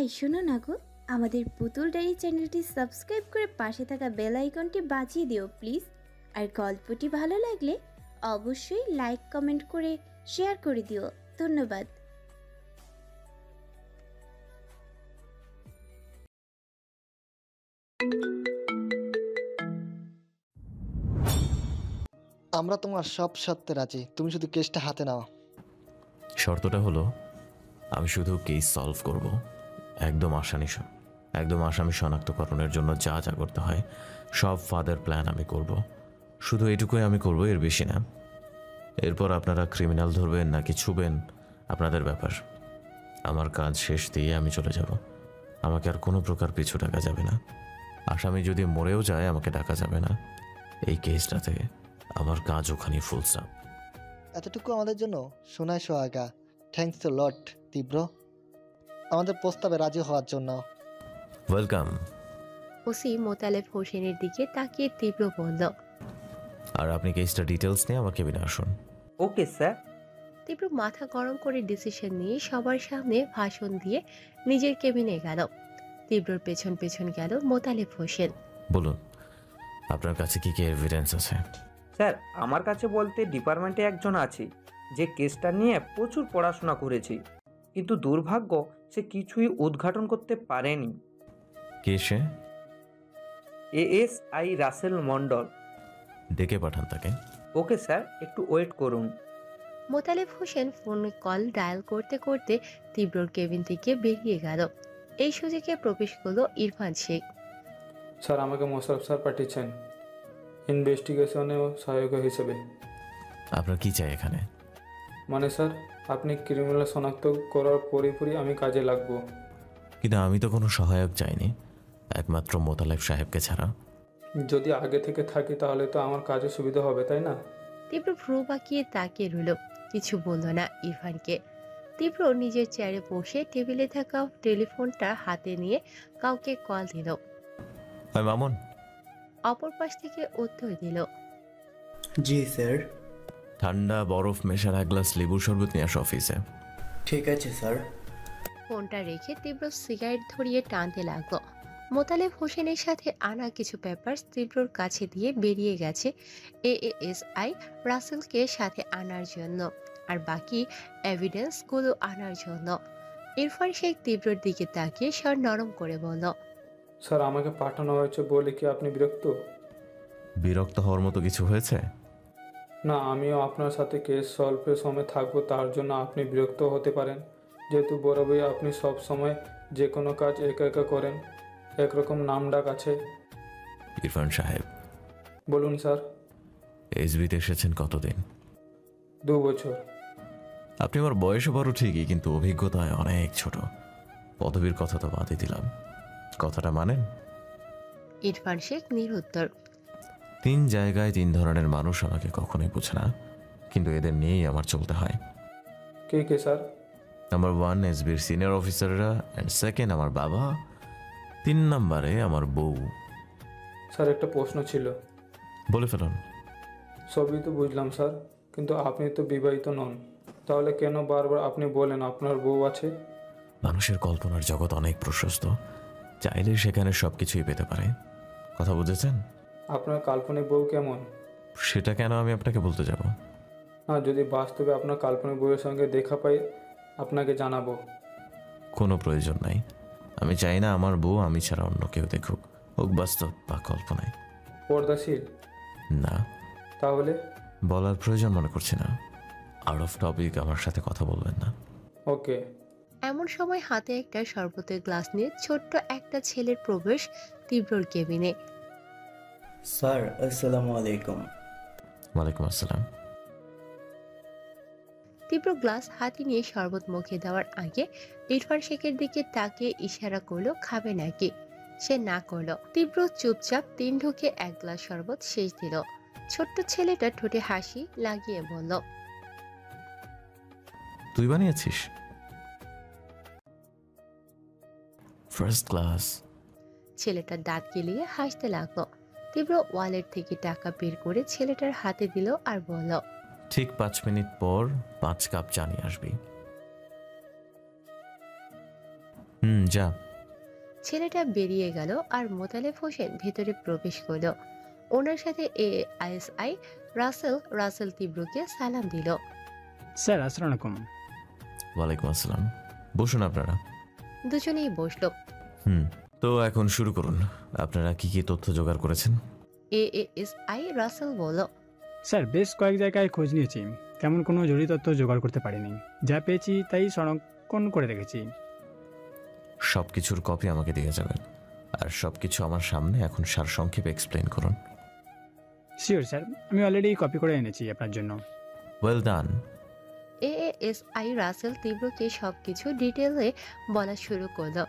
এই শোনো না গো, আমাদের পুতুল ডায়েরি চ্যানেলটি সাবস্ক্রাইব করে পাশে থাকা বেল আইকনটি বাজিয়ে দিও প্লিজ। আর গল্পটি ভালো লাগলে অবশ্যই লাইক কমেন্ট করে শেয়ার করে দিও। ধন্যবাদ। আমরা তোমার সব শর্তে রাজি, তুমি শুধু কেসটা হাতে নাও। শর্তটা হলো আমি শুধু কেস সলভ করব, একদম আসামি শনাক্তকরণের জন্য যা যা করতে হয় সব ফাদার প্ল্যান আমি করব। শুধু এটুকুই আমি করব, এর বেশি না। এরপর আপনারা ক্রিমিনাল ধরবেন নাকি ছুবেন আপনাদের ব্যাপার। আমার কাজ শেষ দিয়ে আমি চলে যাব। আমাকে আর কোনো প্রকার পিছু ডাকা যাবে না। আসামি যদি মরেও যায় আমাকে ডাকা যাবে না। এই কেসটাতে আমার কাজ ওখানে ফুল স্টপ। এতটুকু আমাদের জন্য শোনায় সোহাগা। থ্যাঙ্কস এ লট তীব্র, আমাদের প্রস্তাবে রাজি হওয়ার জন্য। ওয়েলকাম। ওসি মোতালেব হোসেনের দিকে তাকিয়ে তীব্র বলল, আর আপনি কেসটা ডিটেলস নিয়ে আমার কেবিনে আসুন। Okay sir. তীব্র মাথা গরম করে ডিসিশন নিয়ে সবার সামনে ভাষণ দিয়ে নিজের কেবিনে গেল। তীব্রর পেছন পেছন গেল মোতালেব হোসেন। বলুন আপনার কাছে কি কি এভিডেন্স আছে? স্যার, আমার কাছে বলতে ডিপার্টমেন্টে একজন আছে যে কেসটা নিয়ে প্রচুর পড়াশোনা করেছে, কিন্তু দুর্ভাগ্য সে কিছুই উদ্ঘাটন করতে পারেনি। কে সে? এএসআই রাসেল মন্ডল। ডেকে পাঠান তাকে। ওকে স্যার, একটু ওয়েট করুন। মোতালেব হোসেন ফোনে কল ডায়াল করতে করতে তীব্রর কেবিন থেকে বেরিয়ে গেল। এই সুযোগে প্রবেশ করলো ইরফান শেখ। স্যার, আমাকে মোশাররফ স্যার পাঠিয়েছেন ইনভেস্টিগেশনে সহায়ক হিসেবে। আপনার কি চাই এখানে? মানে স্যার, আপনি ক্রিমিনাল শনাক্ত করার পরই আমি কাজে লাগবো। কিন্তু আমি তো কোনো সহায়ক চাইনি, একমাত্র মোতালেব সাহেবকে ছাড়া। যদি আগে থেকে থাকি তাহলে তো আমার কাজে সুবিধা হবে, তাই না? তীব্র ভ্রু বাঁকিয়ে তাকিয়ে রইল, কিছু বলল না ইরফানকে। তীব্র নিজের চেয়ারে বসে টেবিলে থাকা টেলিফোনটা হাতে নিয়ে কাউকে কল দিল। মামুন। অপর পাশ থেকে উত্তর দিল, জি স্যার। ঠান্ডা বরফ মেশার এক গ্লাস লেবুর শরবত নিয়ে আসো অফিসে। ঠিক আছে স্যার। ফোনটা রেখে তীব্র সিগারেট ধরিয়ে টানতে লাগলো। মোতালেব হোসেনের সাথে আনা কিছু পেপার তীব্রর কাছে দিয়ে বেরিয়ে গেছে এএসআই রাসেলকে সাথে আনার জন্য, আর বাকি এভিডেন্সগুলো আনার জন্য। ইরফান শেখ তীব্রর দিকে তাকিয়ে স্বর নরম করে বলল, স্যার, আমাকে পাঠানো হয়েছে বলে কি আপনি বিরক্ত? বিরক্ত হওয়ার মতো কিছু হয়েছে? না, আমিও আপনার সাথে কেস সলভের সময় থাকবো, তার জন্য আপনি বিরক্ত হতে পারেন। যেহেতু বরাবরই আপনি সব সময় যে কোনো কাজ একা একা করেন, একরকম নাম ডাক আছে। ইরফান সাহেব। বলুন স্যার। এসবিতে এসেছেন কতদিন? 2 বছর। আপনি আমার বয়সে বড় ঠিকই, কিন্তু অভিজ্ঞতায় অনেক ছোট। পদবীর কথা তো বাদই দিলাম, কথাটা মানেন? ইরফান শেখ নিরুত্তর। 3 জায়গায় 3 ধরনের মানুষ আমাকে কখনোই বোঝে না, কিন্তু এদের নিয়েই আমার চলতে হয়। কে কে স্যার? নাম্বার 1 এসবির সিনিয়র অফিসাররা, অ্যান্ড সেকেন্ড আমার বাবা, 3 নম্বরে আমার বউ। স্যার, একটা প্রশ্ন ছিল। বলে ফেলুন। সবই তো বুঝলাম স্যার, কিন্তু আপনি তো বিবাহিত নন, তাহলে কেন বারবার আপনি বলেন আপনার বউ আছে? মানুষের কল্পনার জগৎ অনেক প্রশস্ত, চাইলে সেখানে সব কিছুই পেতে পারে। কথা বুঝেছেন? আপনার কাল্পনিক বউ কেমন? সেটা কেন আমি আপনাকে বলতে যাব? না, যদি বাস্তবে আপনার কাল্পনিক বউয়ের সঙ্গে দেখা পাই আপনাকে জানাবো। কোনো প্রয়োজন নাই। আমি চাই না আমার বউ আমি ছাড়া অন্য কেউ দেখুক, হোক বাস্তব বা কল্পনায়। পর্দাশীল? না। তাহলে? বলার প্রয়োজন মনে করছি না। আউট অফ টপিক আমার সাথে কথা বলবেন না। ওকে। এমন সময় হাতে একটা শরবতের গ্লাস নিয়ে ছোট্ট একটা ছেলের প্রবেশ তীব্রর কেবিনে। স্যার, আসসালামু আলাইকুম। ওয়ালাইকুম আসসালাম। তীব্র গ্লাস হাতে নিয়ে শরবত মুখে দেওয়ার আগে ইরফান শেখের দিকে তাকিয়ে ইশারা করলো খাবে নাকি। সে না করলো। তীব্র চুপচাপ 3 ঢুকে 1 গ্লাস শরবত শেষ দিল। ছোট্ট ছেলেটা ঠোঁটে হাসি লাগিয়ে বলল, তুই বানিয়েছিস? First class. ছেলেটা দাঁত গিলিয়ে হাসতে লাগলো। তীব্র ওয়ালেট থেকে টাকা বের করে ছেলেটার হাতে দিল আর বলল, ঠিক 5 মিনিট পর 5 কাপ চা নিয়ে আসবি। যা। ছেলেটা বেরিয়ে গেল আর মোতালেব হোসেন ভেতরে প্রবেশ করল। ওনার সাথে ASI রাসেল তীব্রকে সালাম দিল। স্যার আসসালামু আলাইকুম। ওয়ালাইকুম আসসালাম। বসুন আপনারা। দুজনেই বসলো। তো এখন শুরু করুন। আপনারা কি কি তথ্য জোগাড় করেছেন? ASI রাসেল বলল, স্যার বেশ কয়েক জায়গায় খোঁজ নিয়েছি, তেমন কোনো জরুরি তথ্য জোগাড় করতে পারিনি। যা পেয়েছি তাই সংরক্ষণ করে রেখেছি। সব কিছুর কপি আমাকে দিয়ে যাবেন, আর সব কিছু আমার সামনে এখন সারসংক্ষেপে এক্সপ্লেন করুন। শিওর স্যার, আমি অলরেডি কপি করে এনেছি আপনার জন্য। Well done. ASI রাসেল তীব্রকে সবকিছু ডিটেলে বলা শুরু করলো।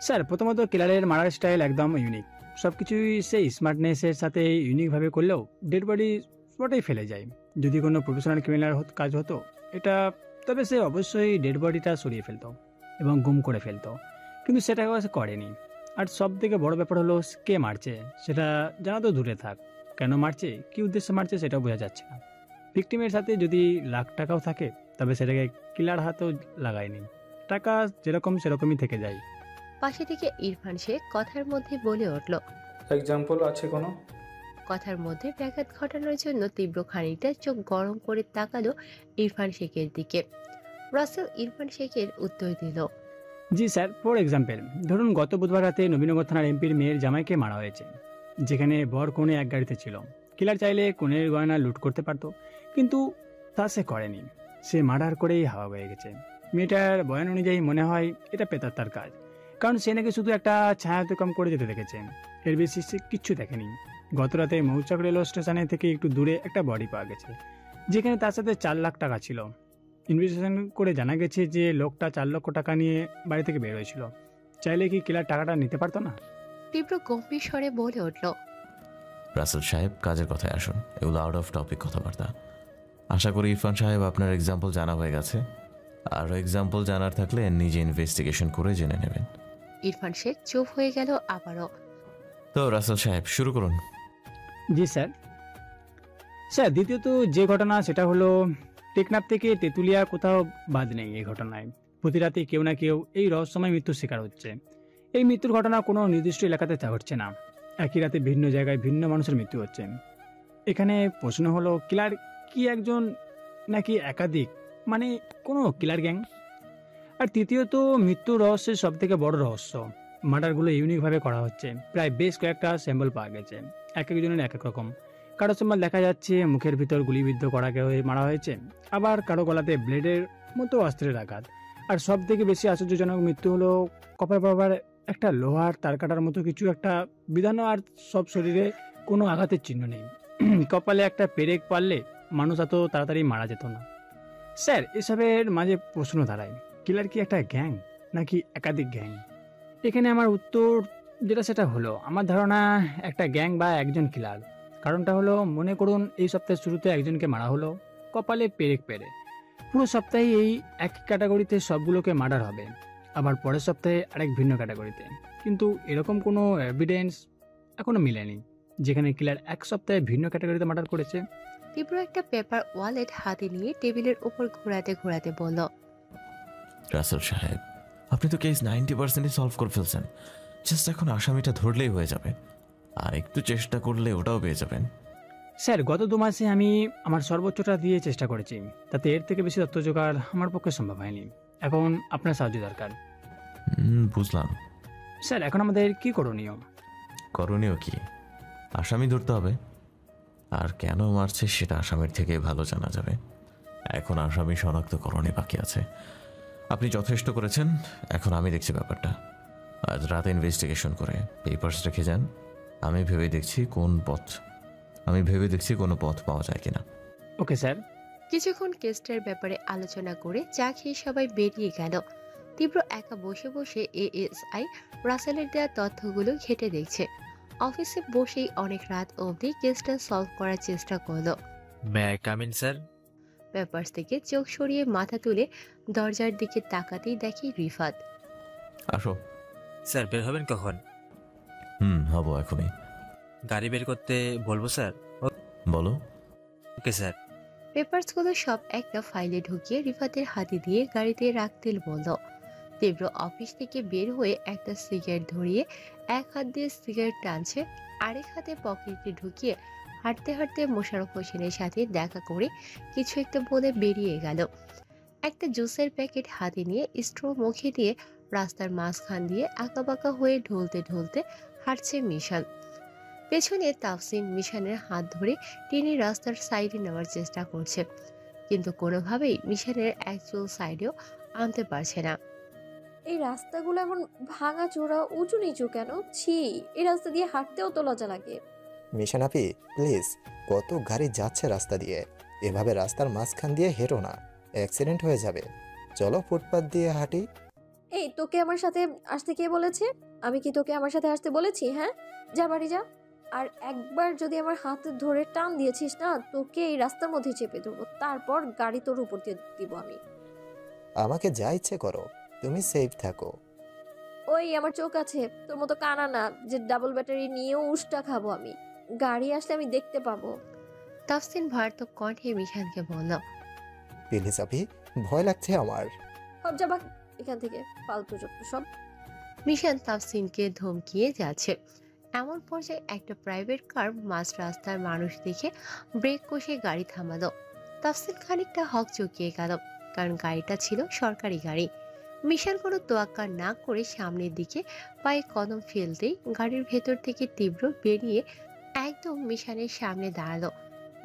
স্যার প্রথমত কিলারের মারার স্টাইল একদম ইউনিক। সব কিছুই সেই স্মার্টনেসের সাথে ইউনিকভাবে করলেও ডেড বডি স্পটেই ফেলে যায়। যদি কোনো প্রফেশনাল ক্রিমিনাল কাজ হতো এটা, তবে সে অবশ্যই ডেড বডিটা সরিয়ে ফেলতো এবং গুম করে ফেলতো, কিন্তু সেটা সে করেনি। আর সব থেকে বড় ব্যাপার হলো কে মারছে সেটা জানা তো দূরে থাক, কেন মারছে, কী উদ্দেশ্যে মারছে সেটাও বোঝা যাচ্ছে না। ভিকটিমের সাথে যদি লাখ টাকাও থাকে তবে সেটাকে কিলার হাতেও লাগায়নি, টাকা যেরকম সেরকমই থেকে যায়। পাশে থেকে ইরফান শেখ কথার মধ্যে বলে উঠল। এক্সাম্পল আছে কোনো? কথার মধ্যে ব্যাঘাত ঘটানোর জন্য তীব্র খানিকটা চোখ গরম করে তাকালো ইরফান শেখের দিকে। রাসেল ইরফান শেখের উত্তর দিল, জি স্যার, ফর এক্সাম্পল ধরুন গত বুধবার রাতে নবীনগর থানার এমপির মেয়ের জামাইকে মারা হয়েছে, যেখানে বর কনে এক গাড়িতে ছিল। কিলার চাইলে কনের গয়না লুট করতে পারত, কিন্তু তা সে করেনি। সে মার্ডার করেই হাওয়া হয়ে গেছে। মেয়েটার বয়ান অনুযায়ী মনে হয় এটা প্রেতাত্মার কাজ, কারণ সে নাকি শুধু একটা ছায়াতিক্রম করে যেতে দেখেছে, এর বেশি সে কিচ্ছু দেখেনি। গত রাতে মৌচাক রেল স্টেশনে থেকে একটু দূরে একটা বডি পাওয়া গেছে, যেখানে তার সাথে 4 লাখ টাকা ছিল। ইনভেস্টিগেশন করে জানা গেছে যে লোকটা 4 লক্ষ টাকা নিয়ে বাড়ি থেকে বের হয়েছিল। চাইলে কি কিলার টাকাটা নিতে পারতো না? তীব্র গম্ভীর স্বরে বলে উঠল, রাসেল সাহেব, কাজের কথায় আসুন। এগুলো আউট অফ টপিক কথাবার্তা। আশা করি ইরফান সাহেব আপনার এক্সাম্পল জানা হয়ে গেছে। আরও এক্সাম্পল জানার থাকলে নিজে ইনভেস্টিগেশন করে জেনে নেবেন। ইরফান শেখ চুপ হয়ে গেল আবারও। তো রাসেল সাহেব শুরু করুন। জি স্যার। স্যার দ্বিতীয়ত যে ঘটনা সেটা হলো টেকনাফ থেকে তেঁতুলিয়া কোথাও বাদ নেই। এই ঘটনায় প্রতি রাতে কেউ না কেউ এই রহস্যময় মৃত্যুর শিকার হচ্ছে। এই মৃত্যুর ঘটনা কোনো নির্দিষ্ট এলাকাতে ঘটছে না, একই রাতে ভিন্ন জায়গায় ভিন্ন মানুষের মৃত্যু হচ্ছে। এখানে প্রশ্ন হলো কিলার কি একজন নাকি একাধিক, মানে কোনো কিলার গ্যাং? আর তৃতীয়ত মৃত্যুর রহস্যের সব থেকে বড় রহস্য, মার্ডারগুলো ইউনিকভাবে করা হচ্ছে। প্রায় বেশ কয়েকটা স্যাম্পল পাওয়া গেছে, এক একজনের এক এক রকম। কারো স্যাম্পল দেখা যাচ্ছে মুখের ভিতর গুলিবিদ্ধ করা হয়ে মারা হয়েছে, আবার কারো গলাতে ব্লেডের মতো অস্ত্রের আঘাত। আর সব থেকে বেশি আশ্চর্যজনক মৃত্যু হলো কপাল বরাবর একটা লোহার তার কাটার মতো কিছু একটা বিধানো, আর সব শরীরে কোনো আঘাতের চিহ্ন নেই। কপালে একটা পেরেক পারলে মানুষ এত তাড়াতাড়ি মারা যেত না। স্যার এসবের মাঝে প্রশ্ন দাঁড়ায়, কিলার কি একটা গ্যাং নাকি একাধিক গ্যাং? এখানে আমার উত্তর যেটা সেটা হলো, আমার ধারণা একটা গ্যাং বা একজন কিলার। কারণটা হলো, মনে করুন এই সপ্তাহের শুরুতে একজনকে মারা হলো কপালে পেরেক পেরে, পুরো সপ্তাহে এই এক ক্যাটাগরিতে সবগুলোকে মার্ডার হবে, আবার পরের সপ্তাহে আরেক ভিন্ন ক্যাটাগরিতে। কিন্তু এরকম কোনো এভিডেন্স এখনো মিলেনি যেখানে কিলার এক সপ্তাহে ভিন্ন ক্যাটাগরিতে মার্ডার করেছে। তীব্র একটা পেপার ওয়ালেট হাতে নিয়ে টেবিলের উপর ঘোরাতে ঘোরাতে বলল, রাসেল সাহেব, আপনি তো কেস 90%ই সলভ করে ফেলছেন। জাস্ট এখন আসামিটা ধরলেই হয়ে যাবে, আর একটু চেষ্টা করলে ওটাও পেয়ে যাবেন। স্যার গত 2 মাসে আমি আমার সর্বোচ্চটা দিয়ে চেষ্টা করেছি, তাতে এর থেকে বেশি তথ্য জোগাড় আমার পক্ষে সম্ভব হয়নি। এখন আপনার সাহায্য দরকার। বুঝলাম। স্যার এখন আমাদের কি করণীয়? করণীয় কি? আসামি ধরতে হবে, আর কেন মারছে সেটা আসামির থেকে ভালো জানা যাবে। এখন আসামি শনাক্তকরণে বাকি আছে। আপনি যথেষ্ট করেছেন, এখন আমি দেখছি ব্যাপারটা। আজ রাতে ইনভেস্টিগেশন করে পেপারস রেখে যান। আমি ভেবে দেখছি কোনো পথ পাওয়া যায় কিনা। Okay sir. কিছুক্ষণ কেসটার ব্যাপারে আলোচনা করে চা খেয়ে সবাই বেরিয়ে গেল। তীব্র একা বসে বসে ASI রাসেলের দেওয়া তথ্যগুলো ঘেটে দেখছে। অফিসে বসেই অনেক রাত অবধি কেসটা সলভ করার চেষ্টা করলো। May I come in sir? Papers থেকে চোখ সরিয়ে মাথা তুলে দরজার দিকে তাকাতেই দেখি রিফাত। আসো। স্যার বের হবেন কখন? হব এখনই। গাড়ি বের করতে বলবো স্যার? বলো। Okay sir. পেপারসগুলো সব একটা ফাইলে ঢুকিয়ে রিফাতের হাতে দিয়ে গাড়িতে রাখতে বলল। তীব্র অফিস থেকে বের হয়ে একটা সিগারেট ধরিয়ে এক হাত দিয়ে সিগারেট টানছে, আরেক হাতে পকেটে ঢুকিয়ে হাঁটতে হাঁটতে মোশাররফ হোসেনের সাথে দেখা করে কিছু একটা বলে বেরিয়ে গেল। একটা জুসের প্যাকেট হাতে নিয়ে স্ট্র মুখে দিয়ে রাস্তার মাঝখান দিয়ে আঁকাবাঁকা হয়ে ঢলতে ঢলতে হাঁটছে মিশান। পেছনে তাফসিন মিশানের হাত ধরে টেনে রাস্তার সাইডে নেওয়ার চেষ্টা করছে, কিন্তু কোনোভাবেই মিশানের অ্যাকচুয়াল সাইডেও আনতে পারছে না। এই রাস্তাগুলো এমন ভাঙা চোরা উঁচু নিচু কেন? ছি, এই রাস্তা দিয়ে হাঁটতেও তো লজ্জা লাগে। মিশন আপি, প্লিজ, কত গাড়ি যাচ্ছে রাস্তা দিয়ে, এভাবে রাস্তার মাঝখান দিয়ে হেঁটো না, অ্যাক্সিডেন্ট হয়ে যাবে। চলো ফুটপাত দিয়ে হাঁটি। এই, তোকে আমার সাথে আসতে কে বলেছে? আমি কি তোকে আমার সাথে আসতে বলেছি? হ্যাঁ, যা বাড়ি যা। আর একবার যদি আমার হাত ধরে টান দিয়েছিস না, তোকে এই রাস্তার মধ্যে চেপে দেবো, তারপর গাড়ি তোর উপর দিয়ে দিব আমি। আমাকে যা ইচ্ছে করো, তুমি সেফ থাকো। ওই, আমার চোখ আছে, তোর মতো কানা না যে ডাবল ব্যাটারি নিয়েও উষ্টা খাবো আমি। গাড়ি আসলে আমি দেখতে পাবো। তাফসিন ভয়ার্থক কণ্ঠে মিশানকে বলল, প্লিজ আপি, ভয় লাগছে আমার। সব যাবা এখান থেকে, ফালতু যত সব। মিশান তাফসিনকে ধমকিয়ে যাচ্ছে। এমন পর্যায়ে একটা প্রাইভেট কার মাঝ রাস্তার মানুষ দেখে ব্রেক কষে গাড়ি থামালো। তাফসিন খানিকটা হকচকিয়ে গেল, কারণ গাড়িটা ছিল সরকারি গাড়ি। মিশান কোনো তোয়াক্কা না করে সামনের দিকে পায়ে কদম ফেলতেই গাড়ির ভেতর থেকে তীব্র বেরিয়ে একদম মিশানের সামনে দাঁড়ালো।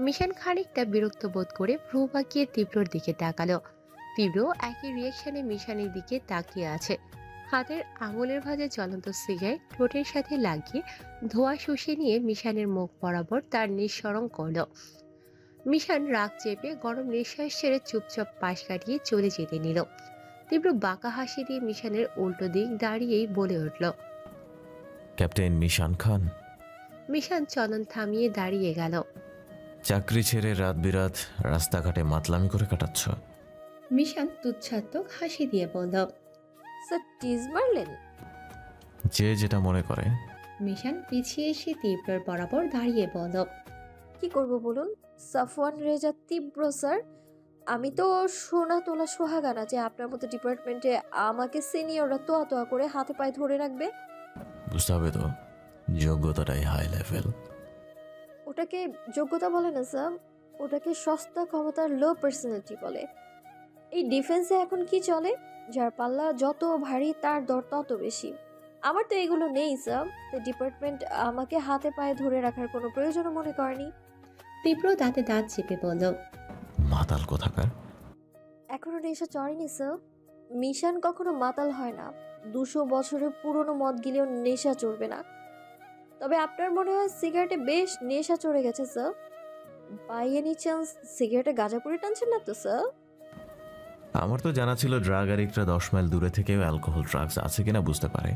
মিশান খানিকটা বিরক্ত বোধ করে ভ্রু বাঁকিয়ে তীব্রর দিকে তাকালো। তীব্র একই রিয়াকশনে মিশানের দিকে তাকিয়ে আছে। হাতের আঙুলের ভাঁজে জ্বলন্ত সিগারেট ঠোঁটের সাথে লাগিয়ে ধোঁয়া শুষে নিয়ে মিশানের মুখ বরাবর তার নিঃসরণ করল। মিশান রাগ চেপে গরম নিঃশ্বাস ছেড়ে চুপচাপ পাশ কাটিয়ে চলে যেতে নিল। তীব্র বাঁকা হাসি দিয়ে মিশানের উল্টো দিক দাঁড়িয়েই বলে উঠল, ক্যাপ্টেন মিশান খান। মিশান চলন থামিয়ে দাঁড়িয়ে গেল। চাকরি ছেড়ে রাত বিরাত রাস্তাঘাটে মাতলামি করে কাটাচ্ছ? মিশান তুচ্ছাত্মক হাসি দিয়ে বলল, স্যার টিজ মারলেন? যে যেটা মনে করে। মিশান পিছিয়ে এসে তীব্রর বরাবর দাঁড়িয়ে বলল, কি করব বলুন সাফওয়ান রেজা তীব্র স্যার। আমি তো সোনা তোলা সোহাগানা যে আপনার মতো ডিপার্টমেন্টে আমাকে সিনিয়ররা তোয়া তোয়া করে হাতে পায়ে ধরে রাখবে। বুঝতে হবে তো, যোগ্যতাটাই হাই লেভেল। ওটাকে যোগ্যতা বলে না স্যার, ওটাকে সস্তা ক্ষমতার লো পার্সোনালিটি বলে। এই ডিফেন্সে এখন কি চলে, যার পাল্লা যত ভারী তার দর তত বেশি। আমার তো এগুলো নেই স্যার, তো ডিপার্টমেন্ট আমাকে হাতে পায়ে ধরে রাখার কোনো প্রয়োজনও মনে করেনি। তীব্র দাঁতে দাঁত চেপে বলল, মাতাল কোথাকার। এখনো নেশা চড়েনি স্যার। মিশন কখনো মাতাল হয় না। 200 বছরের পুরনো মদ গিলেও নেশা চড়বে না। তবে আপনার মনে হয় সিগারেটে বেশ নেশা চড়ে গেছে স্যার। বাই এনি চান্স সিগারেটে গাঁজা পুড়ে টানছেন না তো স্যার? আমার তো জানা ছিল ড্রাগ অ্যাডিক্টরা 10 মাইল দূরে থেকেও অ্যালকোহল ড্রাগস আছে কিনা বুঝতে পারে।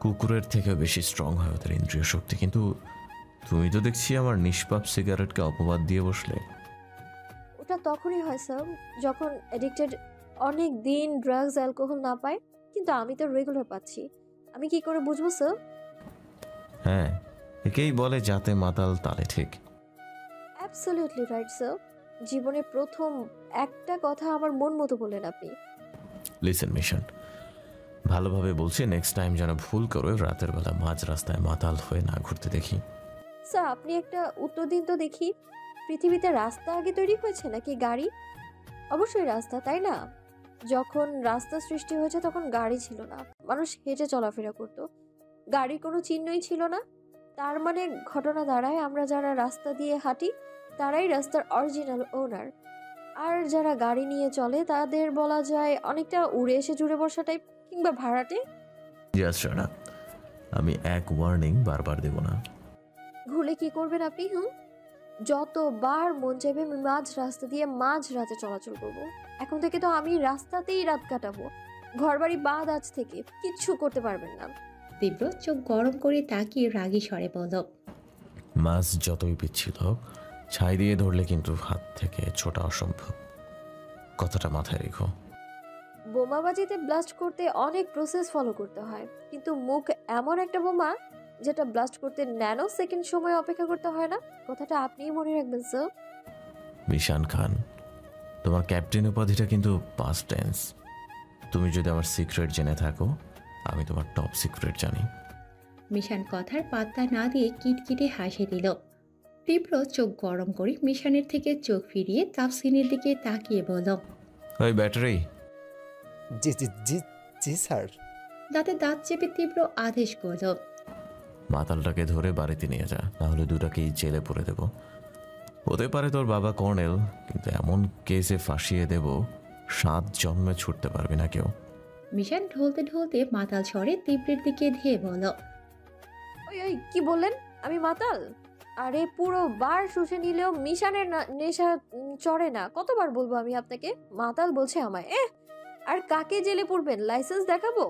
কুকুরের থেকেও বেশি স্ট্রং হয় ওদের ইন্দ্রিয় শক্তি। কিন্তু তুমি তো দেখছি আমার নিষ্পাপ সিগারেটকে অপবাদ দিয়ে বসলে। ওটা তখনই হয় স্যার যখন অ্যাডিক্টেড অনেক দিন ড্রাগস অ্যালকোহল না পায়, কিন্তু আমি তো রেগুলার পাচ্ছি। আমি কি করে বুঝবো স্যার? হ্যাঁ, একেই বলে যাতে মাতাল তালে ঠিক। Absolutely right sir. জীবনে প্রথম একটা কথা আমার মন মতো বললেন আপনি। লিসেন মিশন, ভালোভাবে বলছি, নেক্সট টাইম যেন ভুল করে রাতের বেলা মাঝ রাস্তায় মাতাল হয়ে না ঘুরতে দেখি। স্যার আপনি একটা উত্তর দিন তো দেখি। পৃথিবীতে রাস্তা আগে তৈরি হয়েছে নাকি গাড়ি? অবশ্যই রাস্তা, তাই না? যখন রাস্তা সৃষ্টি হয়েছে তখন গাড়ি ছিল না, মানুষ হেঁটে চলাফেরা করত, গাড়ির কোনো চিহ্নই ছিল না। তার মানে ঘটনা দাঁড়ায় আমরা যারা রাস্তা দিয়ে হাঁটি তারাই রাস্তার অরিজিনাল ওনার, আর যারা গাড়ি নিয়ে চলে তাদের বলা যায় অনেকটা উড়ে এসে জুড়ে বসা টাইপ কিংবা ভাড়াটে। Just shut up. আমি এক ওয়ার্নিং বারবার দেব না। ভুলে কি করবেন আপনি? যতবার মন চাইবে আমি মাঝ রাস্তা দিয়ে মাঝ রাতে চলাচল করব। এখন থেকে তো আমি রাস্তাতেই রাত কাটাবো। ঘরবাড়ি বাদ আজ থেকে, কিচ্ছু করতে পারবেন না। তীব্র চোখ গরম করে তাকিয়ে রাগী স্বরে বলল, মাছ যতই পিচ্ছিল হোক, ছাই দিয়ে ধরলে কিন্তু হাত থেকে ছোটা অসম্ভব। কথাটা মাথায় রেখো। বোমাবাজিতে ব্লাস্ট করতে অনেক প্রসেস ফলো করতে হয়, কিন্তু মুখ এমন একটা বোমা যেটা ব্লাস্ট করতে ন্যানো সেকেন্ড সময় অপেক্ষা করতে হয় না। কথাটা আপনিই মনে রাখবেন স্যার। মিশান খান, তোমার ক্যাপ্টেন উপাধিটা কিন্তু পাস্ট টেন্স। তুমি যদি আমার সিক্রেট জেনে থাকো, আমি তোমার টপ সিক্রেট জানি। মিশান কথার পাত্তা না দিয়ে কিটকিটে হাসি দিল। তীব্র চোখ গরম করে মিশানের থেকে চোখ ফিরিয়ে তাফসিনের দিকে তাকিয়ে বলল, ওই ব্যাটারি। জি জি জি জি স্যার। দাঁতে দাঁত চেপে তীব্র আদেশ করল, মাতালটাকে ধরে বাড়িতে নিয়ে যা, নাহলে দুটাকেই জেলে পড়ে দেব। হতে পারে তোর বাবা কর্নেল, কিন্তু এমন কেসে ফাঁসিয়ে দেব 7 জন্মে ছুটতে পারবি না কেউ। মিশান ঢলতে ঢলতে মাতাল স্বরে তীব্রের দিকে ধেয়ে বলল, ওই ওই কি বললেন? আমি মাতাল? আরে পুরো বার শুষে নিলেও মিশানের নেশা চড়ে না। কতবার বলবো আমি আপনাকে? মাতাল বলছে আমায়। আর কাকে জেলে পড়বেন? লাইসেন্স দেখাবো?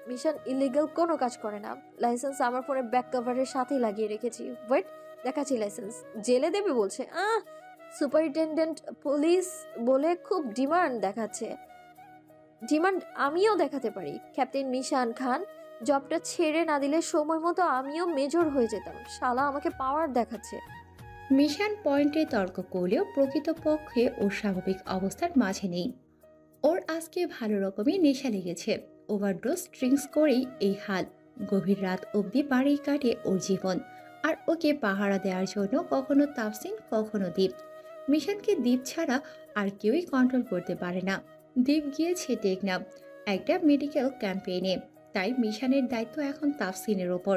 মিশন ইলিগাল কোনো কাজ করে না। লাইসেন্স আমার ফোনে ব্যাক কভারের সাথেই লাগিয়ে রেখেছি। ওয়েট, দেখাচ্ছি লাইসেন্স। জেলে দেবে বলছে। সুপারিনটেন্ডেন্ট পুলিশ বলে খুব ডিমান্ড দেখাচ্ছে। ডিমান্ড আমিও দেখাতে পারি। ক্যাপ্টেন মিশান খান, জবটা ছেড়ে না দিলে সময় মতো আমিও মেজর হয়ে যেতাম। শালা আমাকে পাওয়ার দেখাচ্ছে। মিশান পয়েন্টে তর্ক করলেও প্রকৃতপক্ষে ওর স্বাভাবিক অবস্থার মাঝে নেই। ওর আজকে ভালো রকমই নেশা লেগেছে। ওভারডোজ ড্রিঙ্কস করেই এই হাল। গভীর রাত অবধি বাড়ি কাটে ওর জীবন। আর ওকে পাহারা দেওয়ার জন্য কখনো তাফসিন, কখনো দীপ। মিশানকে দীপ ছাড়া আর কেউই কন্ট্রোল করতে পারে না। দীপ গিয়েছে টেকনাফ একটা মেডিকেল ক্যাম্পেইনে, তাই মিশানের দায়িত্ব এখন তাফসিনের ওপর।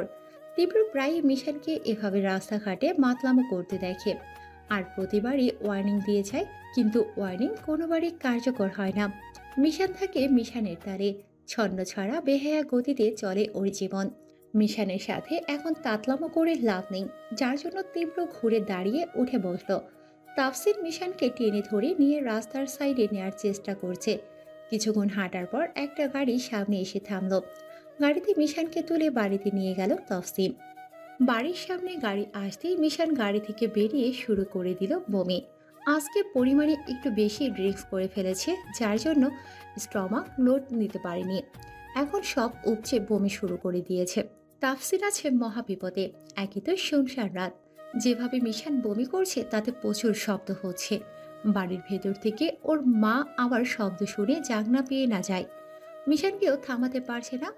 তীব্র প্রায়ই মিশানকে এভাবে রাস্তাঘাটে মাতলামো করতে দেখে, আর প্রতিবারই ওয়ার্নিং দিয়ে যায়, কিন্তু ওয়ার্নিং কোনোবারই কার্যকর হয় না। মিশান থাকে মিশানের তারে, ছন্ন ছাড়া বেহায়া গতিতে চলে ওর জীবন। মিশানের সাথে এখন তাতলামো করে লাভ নেই, যার জন্য তীব্র ঘুরে দাঁড়িয়ে উঠে বসলো। তাফসিন মিশানকে টেনে ধরে নিয়ে রাস্তার সাইডে নেয়ার চেষ্টা করছে। কিছুক্ষণ হাঁটার পর একটা গাড়ি সামনে এসে থামলো। গাড়িতে মিশানকে তুলে বাড়িতে নিয়ে গেল তাফসিন। বাড়ির সামনে গাড়ি আসতেই মিশান গাড়ি থেকে বেরিয়ে শুরু করে দিল বমি। আজকে পরিমাণে একটু বেশি ড্রিঙ্কস করে ফেলেছে, যার জন্য স্টমাক লোড নিতে পারেনি। এখন সব উপচে বমি শুরু করে দিয়েছে। তাফসিন আছে মহাবিপদে। একই তো শুনশান রাত। যেভাবে মিশান বমি করছে তাতে প্রচুর শব্দ হচ্ছে। বাড়ির ভেতর থেকে ওর মা আবার শব্দ শুনে জাগনা পেয়ে না যায়। মিশানকেও থামাতে পারছে না,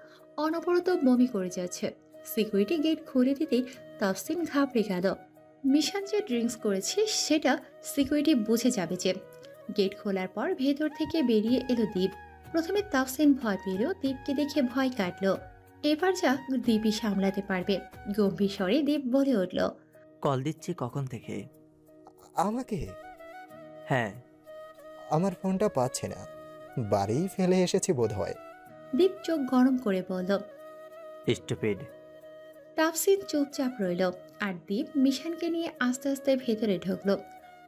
অনবরত বমি করে যাচ্ছে। সিকিউরিটি গেট খুলে দিতেই তাফসিন ঘাবড়ে গেল। মিশান যে ড্রিঙ্কস করেছে সেটা সিকিউরিটি বুঝে যাবে যে। গেট খোলার পর ভেতর থেকে বেরিয়ে এলো দীপ। প্রথমে তাফসিন ভয় পেলেও দীপকে দেখে ভয় কাটলো। এবার যা দীপই সামলাতে পারবে। গম্ভীর স্বরে দীপ বলে উঠল, কল দিচ্ছি কখন থেকে? আমাকে? হ্যাঁ। আমার ফোনটা পাচ্ছে না, বাড়ি ফেলে এসেছি বোধ হয়। দীপ চোখ গরম করে বলল, স্টুপিড। তাফসিন চুপচাপ রইল, আর দীপ মিশানকে নিয়ে আস্তে আস্তে ভেতরে ঢুকলো।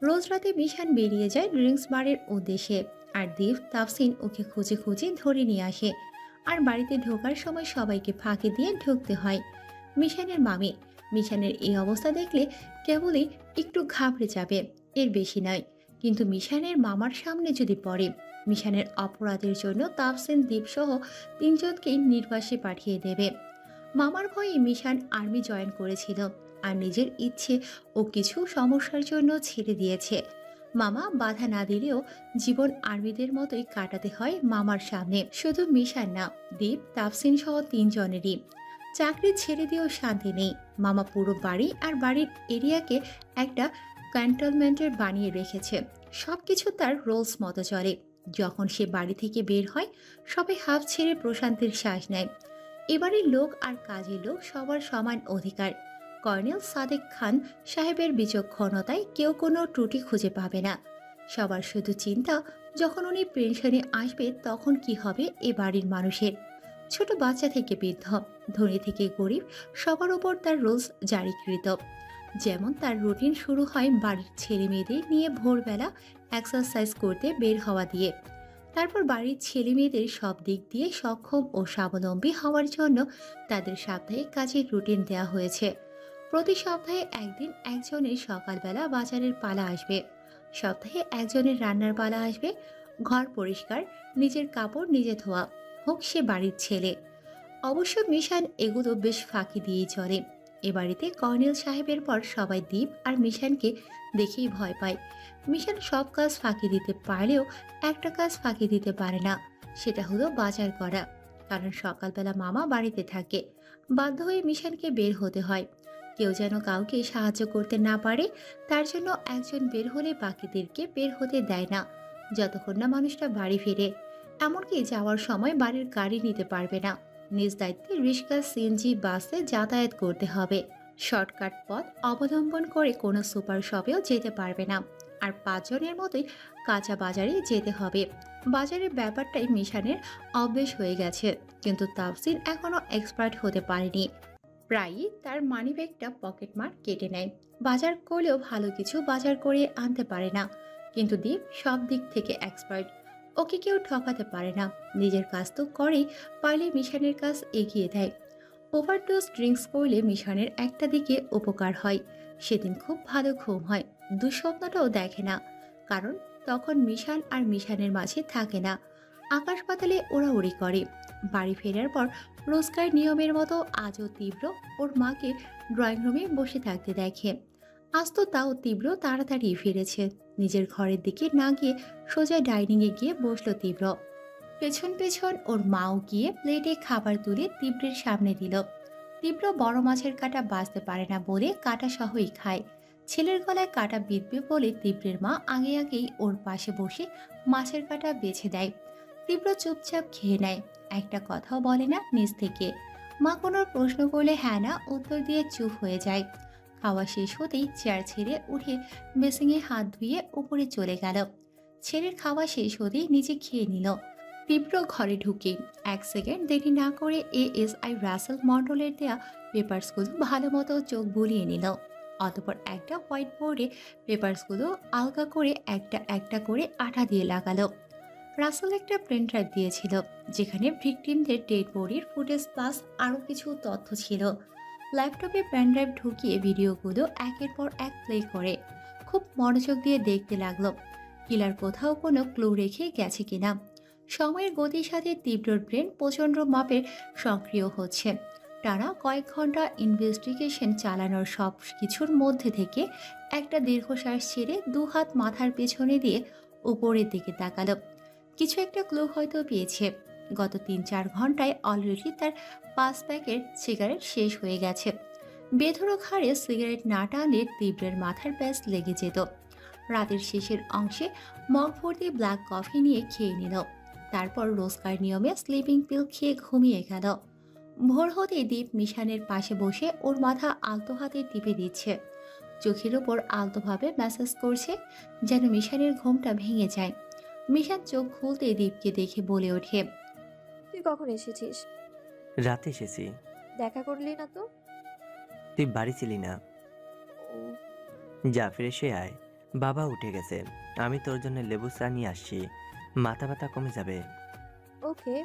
রোজ রাতে মিশান বেরিয়ে যায় ড্রিঙ্কস বারের উদ্দেশ্যে, আর দীপ তাফসিন ওকে খুঁজে খুঁজে ধরে নিয়ে আসে। আর বাড়িতে ঢোকার সময় সবাইকে ফাঁকি দিয়ে ঢুকতে হয়। মিশানের মামি মিশানের এই অবস্থা দেখলে কেবলই একটু ঘাবড়ে যাবে, এর বেশি নয়। কিন্তু মিশানের মামার সামনে যদি পড়ে, মিশানের অপরাধের জন্য তাফসিন দীপ সহ 3 জনকেই নির্বাসে পাঠিয়ে দেবে। মামার ভয়ে মিশান আর্মি জয়েন করেছিল, আর নিজের ইচ্ছে ও কিছু সমস্যার জন্য ছেড়ে দিয়েছে। মামা বাধা না দিলেও জীবন আর্মিদের মতোই কাটাতে হয় মামার সামনে। শুধু মিশান না, দীপ, তাফসিন সহ 3 জনেরই। চাকরি ছেড়ে দিয়েও শান্তি নেই। মামা পুরো বাড়ি আর বাড়ির এরিয়াকে একটা ক্যান্টনমেন্টের বানিয়ে রেখেছে। সবকিছু তার রোলস মতো চলে। যখন সে বাড়ি থেকে বের হয়, সবাই হাফ ছেড়ে প্রশান্তির শ্বাস নেয়। এবারের লোক আর কাজের লোক সবার সমান অধিকার। কর্নেল সাদেক খান সাহেবের বিচক্ষণতায় কেউ কোনো ত্রুটি খুঁজে পাবে না। সবার শুধু চিন্তা, যখন উনি পেনশনে আসবে তখন কি হবে এ বাড়ির মানুষের। ছোট বাচ্চা থেকে বৃদ্ধ, ধনী থেকে গরিব, সবার ওপর তার রুলস জারিকৃত। যেমন তার রুটিন শুরু হয় বাড়ির ছেলে মেয়েদের নিয়ে ভোরবেলা এক্সারসাইজ করতে বের হওয়া দিয়ে। তারপর বাড়ির ছেলে মেয়েদের সব দিক দিয়ে সক্ষম ও স্বাবলম্বী হওয়ার জন্য তাদের সাপ্তাহিক কাজের রুটিন দেওয়া হয়েছে। প্রতি সপ্তাহে একদিন একজনের সকালবেলা বাজারের পালা আসবে, সপ্তাহে একজনের রান্নার পালা আসবে। ঘর পরিষ্কার, নিজের কাপড় নিজে ধোয়া, হোক সে বাড়ির ছেলে। অবশ্য মিশান এগুলো বেশ ফাঁকি দিয়েই চলে। এ বাড়িতে কর্নেল সাহেবের পর সবাই দীপ আর মিশানকে দেখেই ভয় পায়। মিশান সব কাজ ফাঁকি দিতে পারলেও একটা কাজ ফাঁকি দিতে পারে না, সেটা হলো বাজার করা। কারণ সকালবেলা মামা বাড়িতে থাকে, বাধ্য হয়ে মিশানকে বের হতে হয়। কেউ যেন কাউকে সাহায্য করতে না পারে, তার জন্য একজন বের হলে বাকিদেরকে বের হতে দেয় না যতক্ষণ না মানুষটা বাড়ি ফিরে। এমনকি যাওয়ার সময় বাড়ির গাড়ি নিতে পারবে না, নিজ দায়িত্বে রিক্সা, সিএনজি, বাসে যাতায়াত করতে হবে। শর্টকাট পথ অবলম্বন করে কোনো সুপার শপেও যেতে পারবে না। আর 5 জনের মতোই কাঁচা বাজারে যেতে হবে। বাজারের ব্যাপারটাই মিশানের অভ্যেস হয়ে গেছে, কিন্তু তাফসিন এখনো এক্সপার্ট হতে পারেনি। প্রায়ই তার মানিব্যাগটা পকেটমার কেটে নেয়। বাজার করলেও ভালো কিছু বাজার করে আনতে পারে না, কিন্তু দীপ সব দিক থেকে এক্সপার্ট। ওকে কেউ ঠকাতে পারে না। নিজের কাজ তো করেই, পারলে মিশানের কাজ এগিয়ে দেয়। ওভারডোজ ড্রিঙ্কস করলে মিশানের একটা দিকে উপকার হয়, সেদিন খুব ভালো ঘুম হয়, দুঃস্বপ্নটাও দেখে না। কারণ তখন মিশান আর মিশানের মাঝে থাকে না, আকাশ পাতালে ওড়াউড়ি করে। বাড়ি ফেরার পর রোজকার নিয়মের মতো আজও তীব্র ওর মাকে ড্রয়িং রুমে বসে থাকতে দেখে। আজ তো তাও তীব্র তাড়াতাড়ি ফিরেছে। নিজের ঘরের দিকে না গিয়ে সোজা ডাইনিংয়ে গিয়ে বসলো তীব্র। পেছন পেছন ওর মাও গিয়ে প্লেটে খাবার তুলে তীব্রের সামনে দিল। তীব্র বড় মাছের কাঁটা বাঁচতে পারে না বলে কাঁটা সহই খায়। ছেলের গলায় কাঁটা বিঁধবে বলে তীব্রের মা আগে আগেই ওর পাশে বসে মাছের কাঁটা বেছে দেয়। তীব্র চুপচাপ খেয়ে নেয়, একটা কথাও বলে না নিজ থেকে। মা কোনো প্রশ্ন করলে হ্যাঁ না উত্তর দিয়ে চুপ হয়ে যায়। খাওয়া শেষ হতেই চেয়ার ছেড়ে উঠে বেসিংয়ে হাত ধুয়ে উপরে চলে গেল। ছেলের খাওয়া শেষ হতেই নিজে খেয়ে নিল। তীব্র ঘরে ঢুকে 1 সেকেন্ড দেরি না করে এএসআই রাসেল মন্ডলের দেয়া পেপারসগুলো ভালো মতো চোখ বুলিয়ে নিল। অতপর একটা হোয়াইট বোর্ডে পেপারসগুলো আলগা করে একটা একটা করে আঠা দিয়ে লাগালো। রাসেল একটা পেন ড্রাইভ দিয়েছিল, যেখানে ভিকটিমদের ডেড বডির ফুটেজ প্লাস আরও কিছু তথ্য ছিল। ল্যাপটপে পেন ড্রাইভ ঢুকিয়ে ভিডিওগুলো একের পর এক প্লে করে খুব মনোযোগ দিয়ে দেখতে লাগলো, কিলার কোথাও কোনো ক্লু রেখে গেছে কিনা। সময়ের গতির সাথে তীব্রর ব্রেন প্রচণ্ড মাপের সক্রিয় হচ্ছে। টানা কয়েক ঘন্টা ইনভেস্টিগেশন চালানোর সব কিছুর মধ্যে থেকে একটা দীর্ঘশ্বাস ছেড়ে 2 হাত মাথার পেছনে দিয়ে উপরের দিকে তাকালো। কিছু একটা ক্লু হয়তো পেয়েছে। গত 3-4 ঘন্টায় অলরেডি তার 5 প্যাকেট সিগারেট শেষ হয়ে গেছে। বেধড়ক হারে সিগারেট না টানলে তীব্রের মাথার প্যাচ লেগে যেত। রাতের শেষের অংশে মগ ভর্তি ব্ল্যাক কফি নিয়ে খেয়ে নিল। তারপর রোজকার নিয়মে স্লিপিং পিল খেয়ে ঘুমিয়ে গেল। ভোর হতে দীপ মিশানের পাশে বসে ওর মাথা আলতো হাতে টিপে দিচ্ছে, চোখের ওপর আলতোভাবে ম্যাসাজ করছে, যেন মিশানের ঘুমটা ভেঙে যায়। মিশান চোখ খুলতে দীপকে দেখে বলে ওঠে, তুই কখন এসেছিস? রাতে এসেছি। দেখা করলি না তো? তুই বাড়ি ছিলি না। ও, যা ফ্রেশ হয়ে আয়, বাবা উঠে গেছে। আমি তোর জন্য লেবু চা নিয়ে আসছি, মাথা ব্যথা কমে যাবে। ওকে।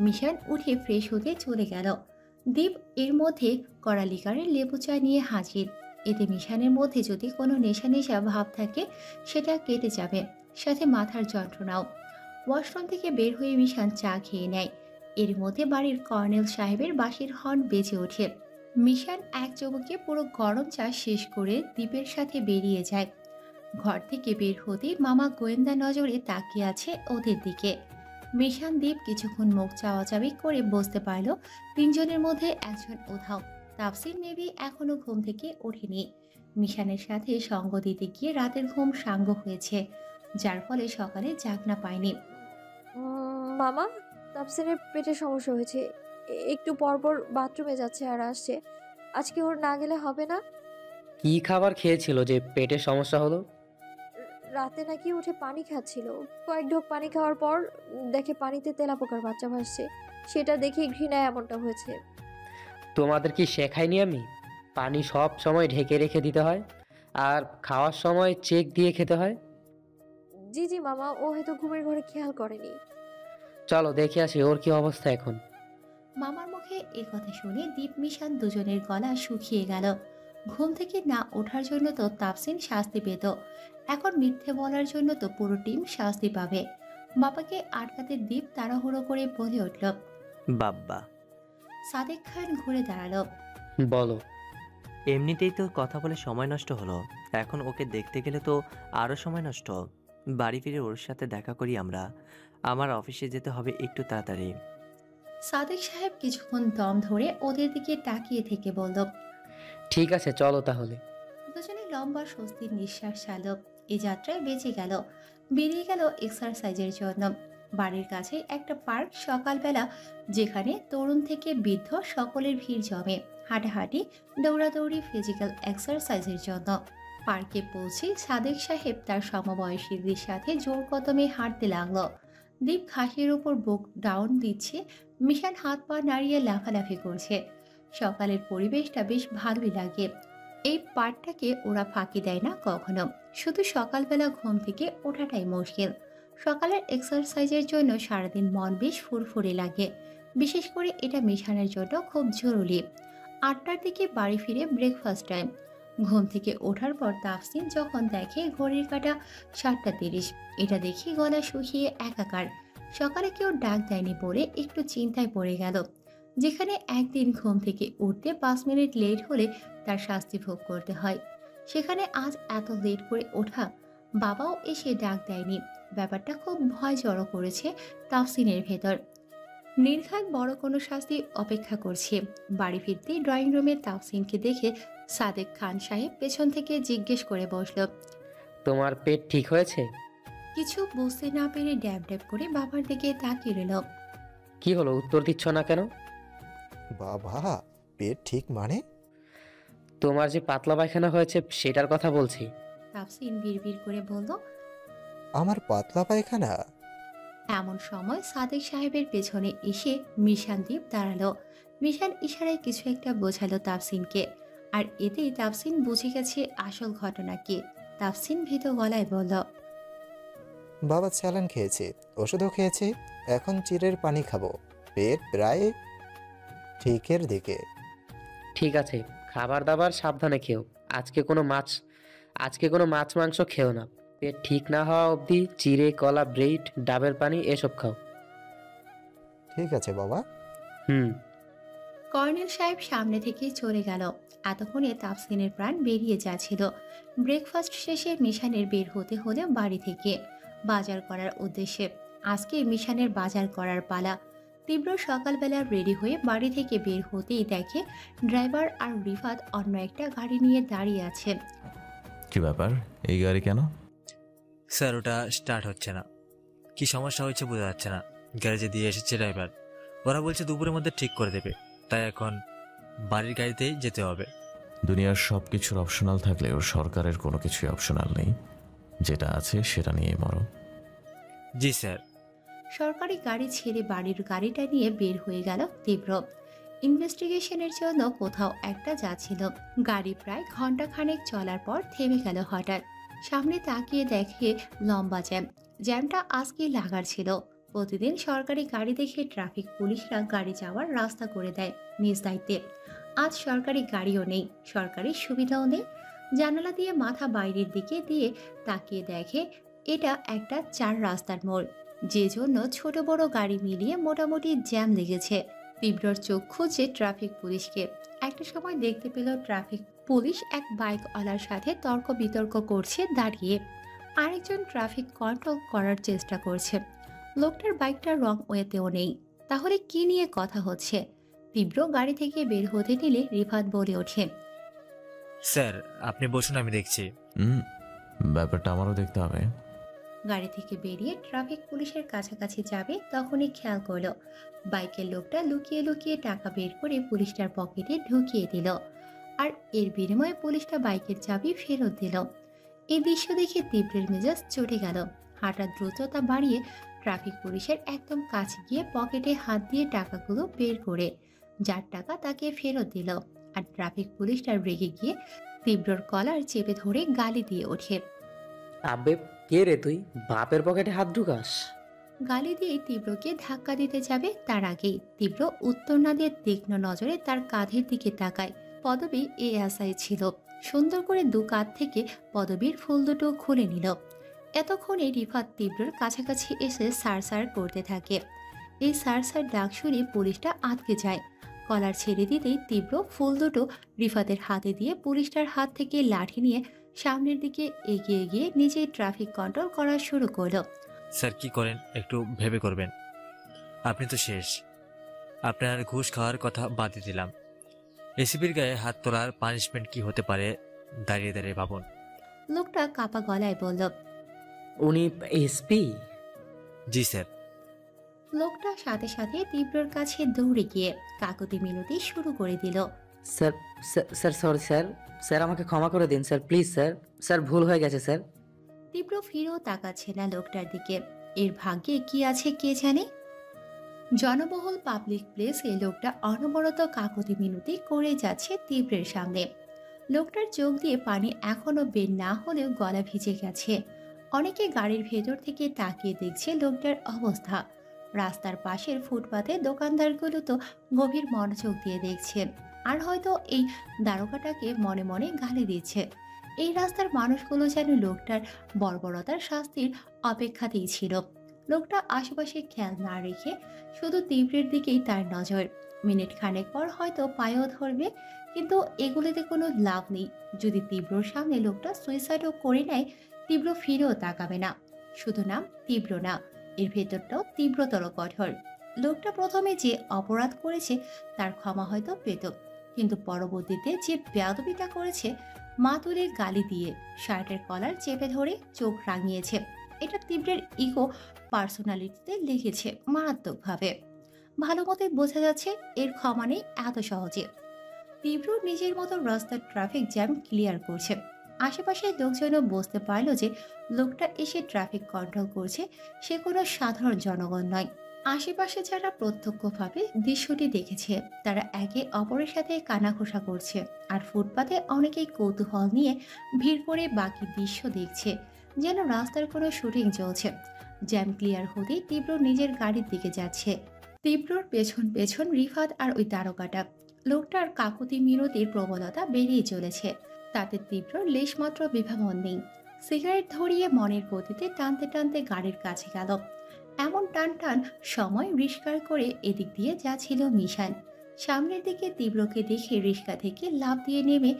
মিশান উঠে ফ্রেশ হতে চলে গেল। দীপ এর মধ্যে কড়া লিকারের লেবু চা নিয়ে হাজির। এতে মিশানের মধ্যে যদি কোনো নেশা নেশা ভাব থাকে সেটা কেটে যাবে, সাথে মাথার যন্ত্রণাও। ওয়াশরুম থেকে বের হয়ে মিশান চা খেয়ে নেয়। এর মধ্যে বাড়ির কর্নেল সাহেবের বাঁশির হর্ন বেজে ওঠে। মিশান এক চুমুকে পুরো গরম চা শেষ করে দীপের সাথে বেরিয়ে যায়। ঘর থেকে বের হতেই মামা গোয়েন্দা নজরে তাকিয়ে আছে ওদের দিকে। মিশান দীপ কিছুক্ষণ মুখ চাওয়াচাবি করে বুঝতে পারল 3 জনের মধ্যে একজন উধাও। তাফসির মেবি এখনো ঘুম থেকে ওঠেনি। মিশানের সাথে সঙ্গ দিতে গিয়ে রাতের ঘুম সাঙ্গ হয়েছে, যার ফলে সকালে জাগনা পায়নি। মামা, তাফসিনের পেটে সমস্যা হয়েছে, একটু পরপর বাথরুমে যাচ্ছে আর আসছে। আজকে ওর না গেলে হবে না। কি খাবার খেয়েছিল যে পেটে সমস্যা হলো? রাতে নাকি উঠে পানি খাচ্ছিল, কয়েক ঢোক পানি খাওয়ার পর দেখে পানিতে তেলাপোকার বাচ্চা ভাসছে। সেটা দেখে ঘৃণায় এমনটা হয়েছে। তোমাদের কি শেখাইনি আমি? পানি সব সময় ঢেকে রেখে দিতে হয়, আর খাওয়ার সময় চেক দিয়ে খেতে হয়। জি জি মামা, ও হয়তো ঘুমের ঘরে খেয়াল করেনি। চলো দেখে আসি ওর কি অবস্থা এখন। মামার মুখে এই কথা শুনে দীপ মিশান দুজনের গলা শুকিয়ে গেল। ঘুম থেকে না ওঠার জন্য তো তাফসিন শাস্তি পেত, এখন মিথ্যে বলার জন্য তো পুরো টিম শাস্তি পাবে। বাবাকে আটকাতে দীপ তাড়াহুড়ো করে বলে উঠল, বাব্বা। সাদেক খান ঘুরে দাঁড়ালো। বলো। এমনিতেই তো কথা বলে সময় নষ্ট হলো, এখন ওকে দেখতে গেলে তো আরও সময় নষ্ট। বাড়ি ফিরে ওর সাথে দেখা করি আমরা, আমার অফিসে যেতে হবে একটু তাড়াতাড়ি। সাদেক সাহেব কিছুক্ষণ দম ধরে ওদের দিকে তাকিয়ে থেকে বলল, ঠিক আছে চলো তাহলে। দুজনে লম্বা স্বস্তির নিঃশ্বাস ছাড়ল। এই যাত্রায় বেঁচে গেল। বেরিয়ে গেল এক্সারসাইজের জন্য। বাড়ির কাছে একটা পার্ক সকালবেলা, যেখানে তরুণ থেকে বৃদ্ধ সকলের ভিড় জমে হাঁটাহাঁটি, দৌড়াদৌড়ি, ফিজিক্যাল এক্সারসাইজের জন্য। পার্কে পৌঁছে সাদেক সাহেব তার সমবয়সীদের সাথে জোর কদমে হাঁটতে লাগলো। দীপ ঘাসের উপর বুক ডাউন দিচ্ছে, মিশান হাত পা নাড়িয়ে লাফালাফি করছে। সকালের পরিবেশটা বেশ ভালোই লাগে। এই পার্কটাকে ওরা ফাঁকি দেয় না কখনো। শুধু সকালবেলা ঘুম থেকে ওঠাটাই মুশকিল। সকালের এক্সারসাইজের জন্য সারাদিন মন বেশ ফুরফুরে লাগে। বিশেষ করে এটা মিশানের জন্য খুব জরুরি। 8টার দিকে বাড়ি ফিরে ব্রেকফাস্ট টাইম। ঘুম থেকে ওঠার পর তাফসিন যখন দেখে ঘড়ির কাঁটা 7:30, এটা দেখি গলা শুকিয়ে একাকার। সকালে কেউ ডাক দেয়নি বলে একটু চিন্তায় পড়ে গেল। যেখানে একদিন ঘুম থেকে উঠতে 5 মিনিট লেট হলে তার শাস্তি ভোগ করতে হয়, সেখানে আজ এত লেট করে ওঠা। বাবাও এসে ডাক দেয়নি। ব্যাপারটা খুব ভয় জড়ো করেছে তাফসিনের ভেতর। নির্ঘাত বড় কোনো শাস্তি অপেক্ষা করছে। বাড়ি ফিরতে ড্রয়িং রুমে তাফসিনকে দেখে সাদেক খান সাহেব পেছন থেকে জিজ্ঞেস করে বসল, তোমার পেট ঠিক হয়েছে? কিছু বুঝতে না পেরে ড্যাব ড্যাব করে বাবার দিকে তাকিয়ে রইল। কি হলো, উত্তর দিচ্ছ না কেন? বাবা, পেট ঠিক মানে? তোমার যে পাতলা পায়খানা হয়েছে সেটার কথা বলছি। তাফসিন বিড়বিড় করে বলল। আমার পাতলা পায়খানা? এমন সময় সাদেক সাহেবের পেছনে এসে মিশান দ্বীপ দাঁড়ালো। মিশান ইশারায় কিছু একটা বোঝালো তাফসিনকে, আর এতেই তাফসিন বুঝে গেছে আসল ঘটনা কি। তাফসিন ভীত গলায় বলল, বাবা স্যালাইন খেয়েছি, ওষুধও খেয়েছি, এখন চিড়ের পানি খাবো। পেট প্রায় ঠিকের দিকে। ঠিক আছে, খাবার দাবার সাবধানে খেও। আজকে কোনো মাছ মাংস খেও না। পেট ঠিক না হওয়া অবধি চিড়ে, কলা, ব্রেড, ডাবের পানি এসব খাও। ঠিক আছে বাবা। কর্নেল সাহেব সামনে থেকে চলে গেল। এতক্ষণে তাফসিনের প্রাণ বেরিয়ে যাচ্ছিল। ব্রেকফাস্ট শেষে মিশানের বের হতে হলে বাড়ি থেকে বাজার করার উদ্দেশ্যে। আজকে মিশানের বাজার করার পালা। তীব্র সকালবেলা রেডি হয়ে বাড়ি থেকে বের হতেই দেখে ড্রাইভার আর রিফাত অন্য একটা গাড়ি নিয়ে দাঁড়িয়ে আছে। কি ব্যাপার, এই গাড়ি কেন? স্যার ওটা স্টার্ট হচ্ছে না, কি সমস্যা হয়েছে বোঝা যাচ্ছে না। গ্যারেজে দিয়ে এসেছে ড্রাইভার, ওরা বলছে দুপুরের মধ্যে ঠিক করে দেবে, তাই এখন বাড়ির গাড়িতেই যেতে হবে। দুনিয়ার সব কিছুর অপশনাল থাকলেও সরকারের কোনো কিছুই অপশনাল নেই। যেটা আছে সেটা নিয়ে মরো। জি স্যার। সরকারি গাড়ি ছেড়ে বাড়ির গাড়িটা নিয়ে বের হয়ে গেল তীব্র। ইনভেস্টিগেশনের জন্য কোথাও একটা যাচ্ছিল। গাড়ি প্রায় ঘন্টাখানেক চলার পর থেমে গেল হঠাৎ। সামনে তাকিয়ে দেখে লম্বা জ্যামটা আজকে লাগার ছিল। প্রতিদিন সরকারি গাড়ি দেখে ট্রাফিক পুলিশরা গাড়ি যাওয়ার রাস্তা করে দেয় নিজ দায়িত্বে। আজ সরকারি গাড়িও নেই, সরকারি সুবিধাও নেই। জানালা দিয়ে মাথা বাইরের দিকে দিয়ে তাকিয়ে দেখে এটা একটা 4 রাস্তার মোড়, যে জন্য ছোট বড় গাড়ি মিলিয়ে মোটামুটি জ্যাম লেগেছে। তীব্রর চোখ খুঁজে ট্রাফিক পুলিশকে। একটা সময় দেখতে পেল ট্রাফিক পুলিশ এক বাইকওয়ালার সাথে তর্ক বিতর্ক করছে দাঁড়িয়ে। আরেকজন ট্রাফিক কন্ট্রোল করার চেষ্টা করছে। লোকটার বাইকটার রং ওয়েতেও নেই। তাহলে কি নিয়ে কথা হচ্ছে? তীব্র গাড়ি থেকে বের হতে নিলে রিফাত বলে ওঠে, স্যার আপনি বসুন, আমি দেখছি। ব্যাপারটা আমারও দেখতে হবে। গাড়ি থেকে বেরিয়ে ট্রাফিক পুলিশের কাছাকাছি যাবে তখনই খেয়াল করলো বাইকের লোকটা লুকিয়ে লুকিয়ে টাকা বের করে পুলিশটার পকেটে ঢুকিয়ে দিল, আর এর বিনিময়ে পুলিশটা বাইকের চাবি ফেরত দিল। এই দৃশ্য দেখে তীব্রের মেজাজ চটে গেল। হাঁটার দ্রুততা বাড়িয়ে ট্রাফিক পুলিশের একদম কাছে গিয়ে পকেটে হাত দিয়ে টাকাগুলো বের করে যার টাকা তাকে ফেরত দিল। আর ট্রাফিক পুলিশটা রেগে গিয়ে তীব্রর কলার চেপে ধরে গালি দিয়ে ওঠে, আবে কে রে তুই, বাপের পকেটে হাত ঢুকাস? গালি দিয়ে তীব্রকে ধাক্কা দিতে যাবে তার আগেই তীব্র উত্তর না দিয়ে তীক্ষ্ণ নজরে তার কাঁধের দিকে তাকায়। পদবী এএসআই ছিল। সুন্দর করে 2 কাঁধ থেকে পদবীর ফুল দুটো খুলে নিল। এতক্ষণে রিফাত তীব্রর কাছাকাছি এসে সার করতে থাকে। এই সার ডাক শুনে পুলিশটা আটকে যায়। কলার ছেড়ে দিতেই তীব্র ফুল দুটো রিফাতের হাতে দিয়ে পুলিশটার হাত থেকে লাঠি নিয়ে সামনের দিকে এগিয়ে গিয়ে নিজেই ট্রাফিক কন্ট্রোল করা শুরু করলো। স্যার কি করেন একটু ভেবে করবেন। আপনি তো শেষ। আপনার ঘুষ খাওয়ার কথা বাদই দিলাম। এসিপির গায়ে হাত তোলার পানিশমেন্ট কি হতে পারে দাঁড়িয়ে দাঁড়িয়ে ভাবুন। লোকটা কাপা গলায় বলল, উনি এসপি? জি স্যার। লোকটা সাথে সাথে তীব্রর কাছে দৌড়ে গিয়ে কাকুতি মিনতি শুরু করে দিল। Sir sir sorry sir, sir আমাকে ক্ষমা করে দিন স্যার, প্লিজ স্যার, স্যার ভুল হয়ে গেছে স্যার। তীব্র ফিরেও তাকাচ্ছে না লোকটার দিকে। এর ভাগ্যে কি আছে কে জানে। জনবহুল পাবলিক প্লেস এই লোকটা অনবরত কাকুতি মিনতি করে যাচ্ছে তীব্রের সামনে। লোকটার চোখ দিয়ে পানি এখনো বের না হলেও গলা ভিজে গেছে। অনেকে গাড়ির ভেতর থেকে তাকিয়ে দেখছে লোকটার অবস্থা। রাস্তার পাশের ফুটপাতে দোকানদারগুলো তো গভীর মনোযোগ দিয়ে দেখছে, আর হয়তো এই দারোগাটাকে মনে মনে গালি দিচ্ছে। এই রাস্তার মানুষগুলো যেন লোকটার বর্বরতার শাস্তির অপেক্ষাতেই ছিল। লোকটা আশেপাশে খেয়াল না রেখে শুধু তীব্রের দিকেই তার নজর। মিনিট খানেক পর হয়তো পায়েও ধরবে, কিন্তু এগুলিতে কোনো লাভ নেই। যদি তীব্রর সামনে লোকটা সুইসাইডও করে নেয়, তীব্র ফিরেও তাকাবে না। শুধু নাম তীব্র না, এর ভেতরটাও তীব্রতর কঠোর। লোকটা প্রথমে যে অপরাধ করেছে তার ক্ষমা হয়তো পেত, কিন্তু পরবর্তীতে যে বেয়াদবিটা করেছে, মা তুলে গালি দিয়ে শার্টের কলার চেপে ধরে চোখ রাঙিয়েছে, এটা তীব্রের ইগো পার্সোনালিটিতে লেগেছে মারাত্মকভাবে। ভালো মতোই বোঝা যাচ্ছে এর ক্ষমা নেই এত সহজে। তীব্র নিজের মতো রাস্তার ট্রাফিক জ্যাম ক্লিয়ার করছে। আশেপাশের লোকজনও বুঝতে পারল যে লোকটা এসে ট্রাফিক কন্ট্রোল করছে, সে কোনো সাধারণ জনগণ নয়। আশেপাশে যারা প্রত্যক্ষভাবে দৃশ্যটি দেখেছে তারা একে অপরের সাথে কানাঘোষা করছে, আর ফুটপাতে অনেকেই কৌতূহল নিয়ে ভিড় করে বাকি দৃশ্য দেখছে, যেন রাস্তার কোনো শুটিং চলছে। জ্যাম ক্লিয়ার হতেই তীব্র নিজের গাড়ির দিকে যাচ্ছে। তীব্রর পেছন পেছন রিফাত আর ওই তারকাটা। লোকটার কাকুতি মিনতির প্রবলতা বেরিয়ে চলেছে, তাতে তীব্র লেশমাত্র বিভাবন নেই। সিগারেট ধরিয়ে মনের গতিতে টানতে টানতে গাড়ির কাছে গেল। এমন টান টান সময় রিস্কার করে এদিক দিয়ে যাচ্ছিল মিশান। সামনের দিকে তীব্রকে দেখে রিস্কা থেকে লাফ দিয়ে নেমে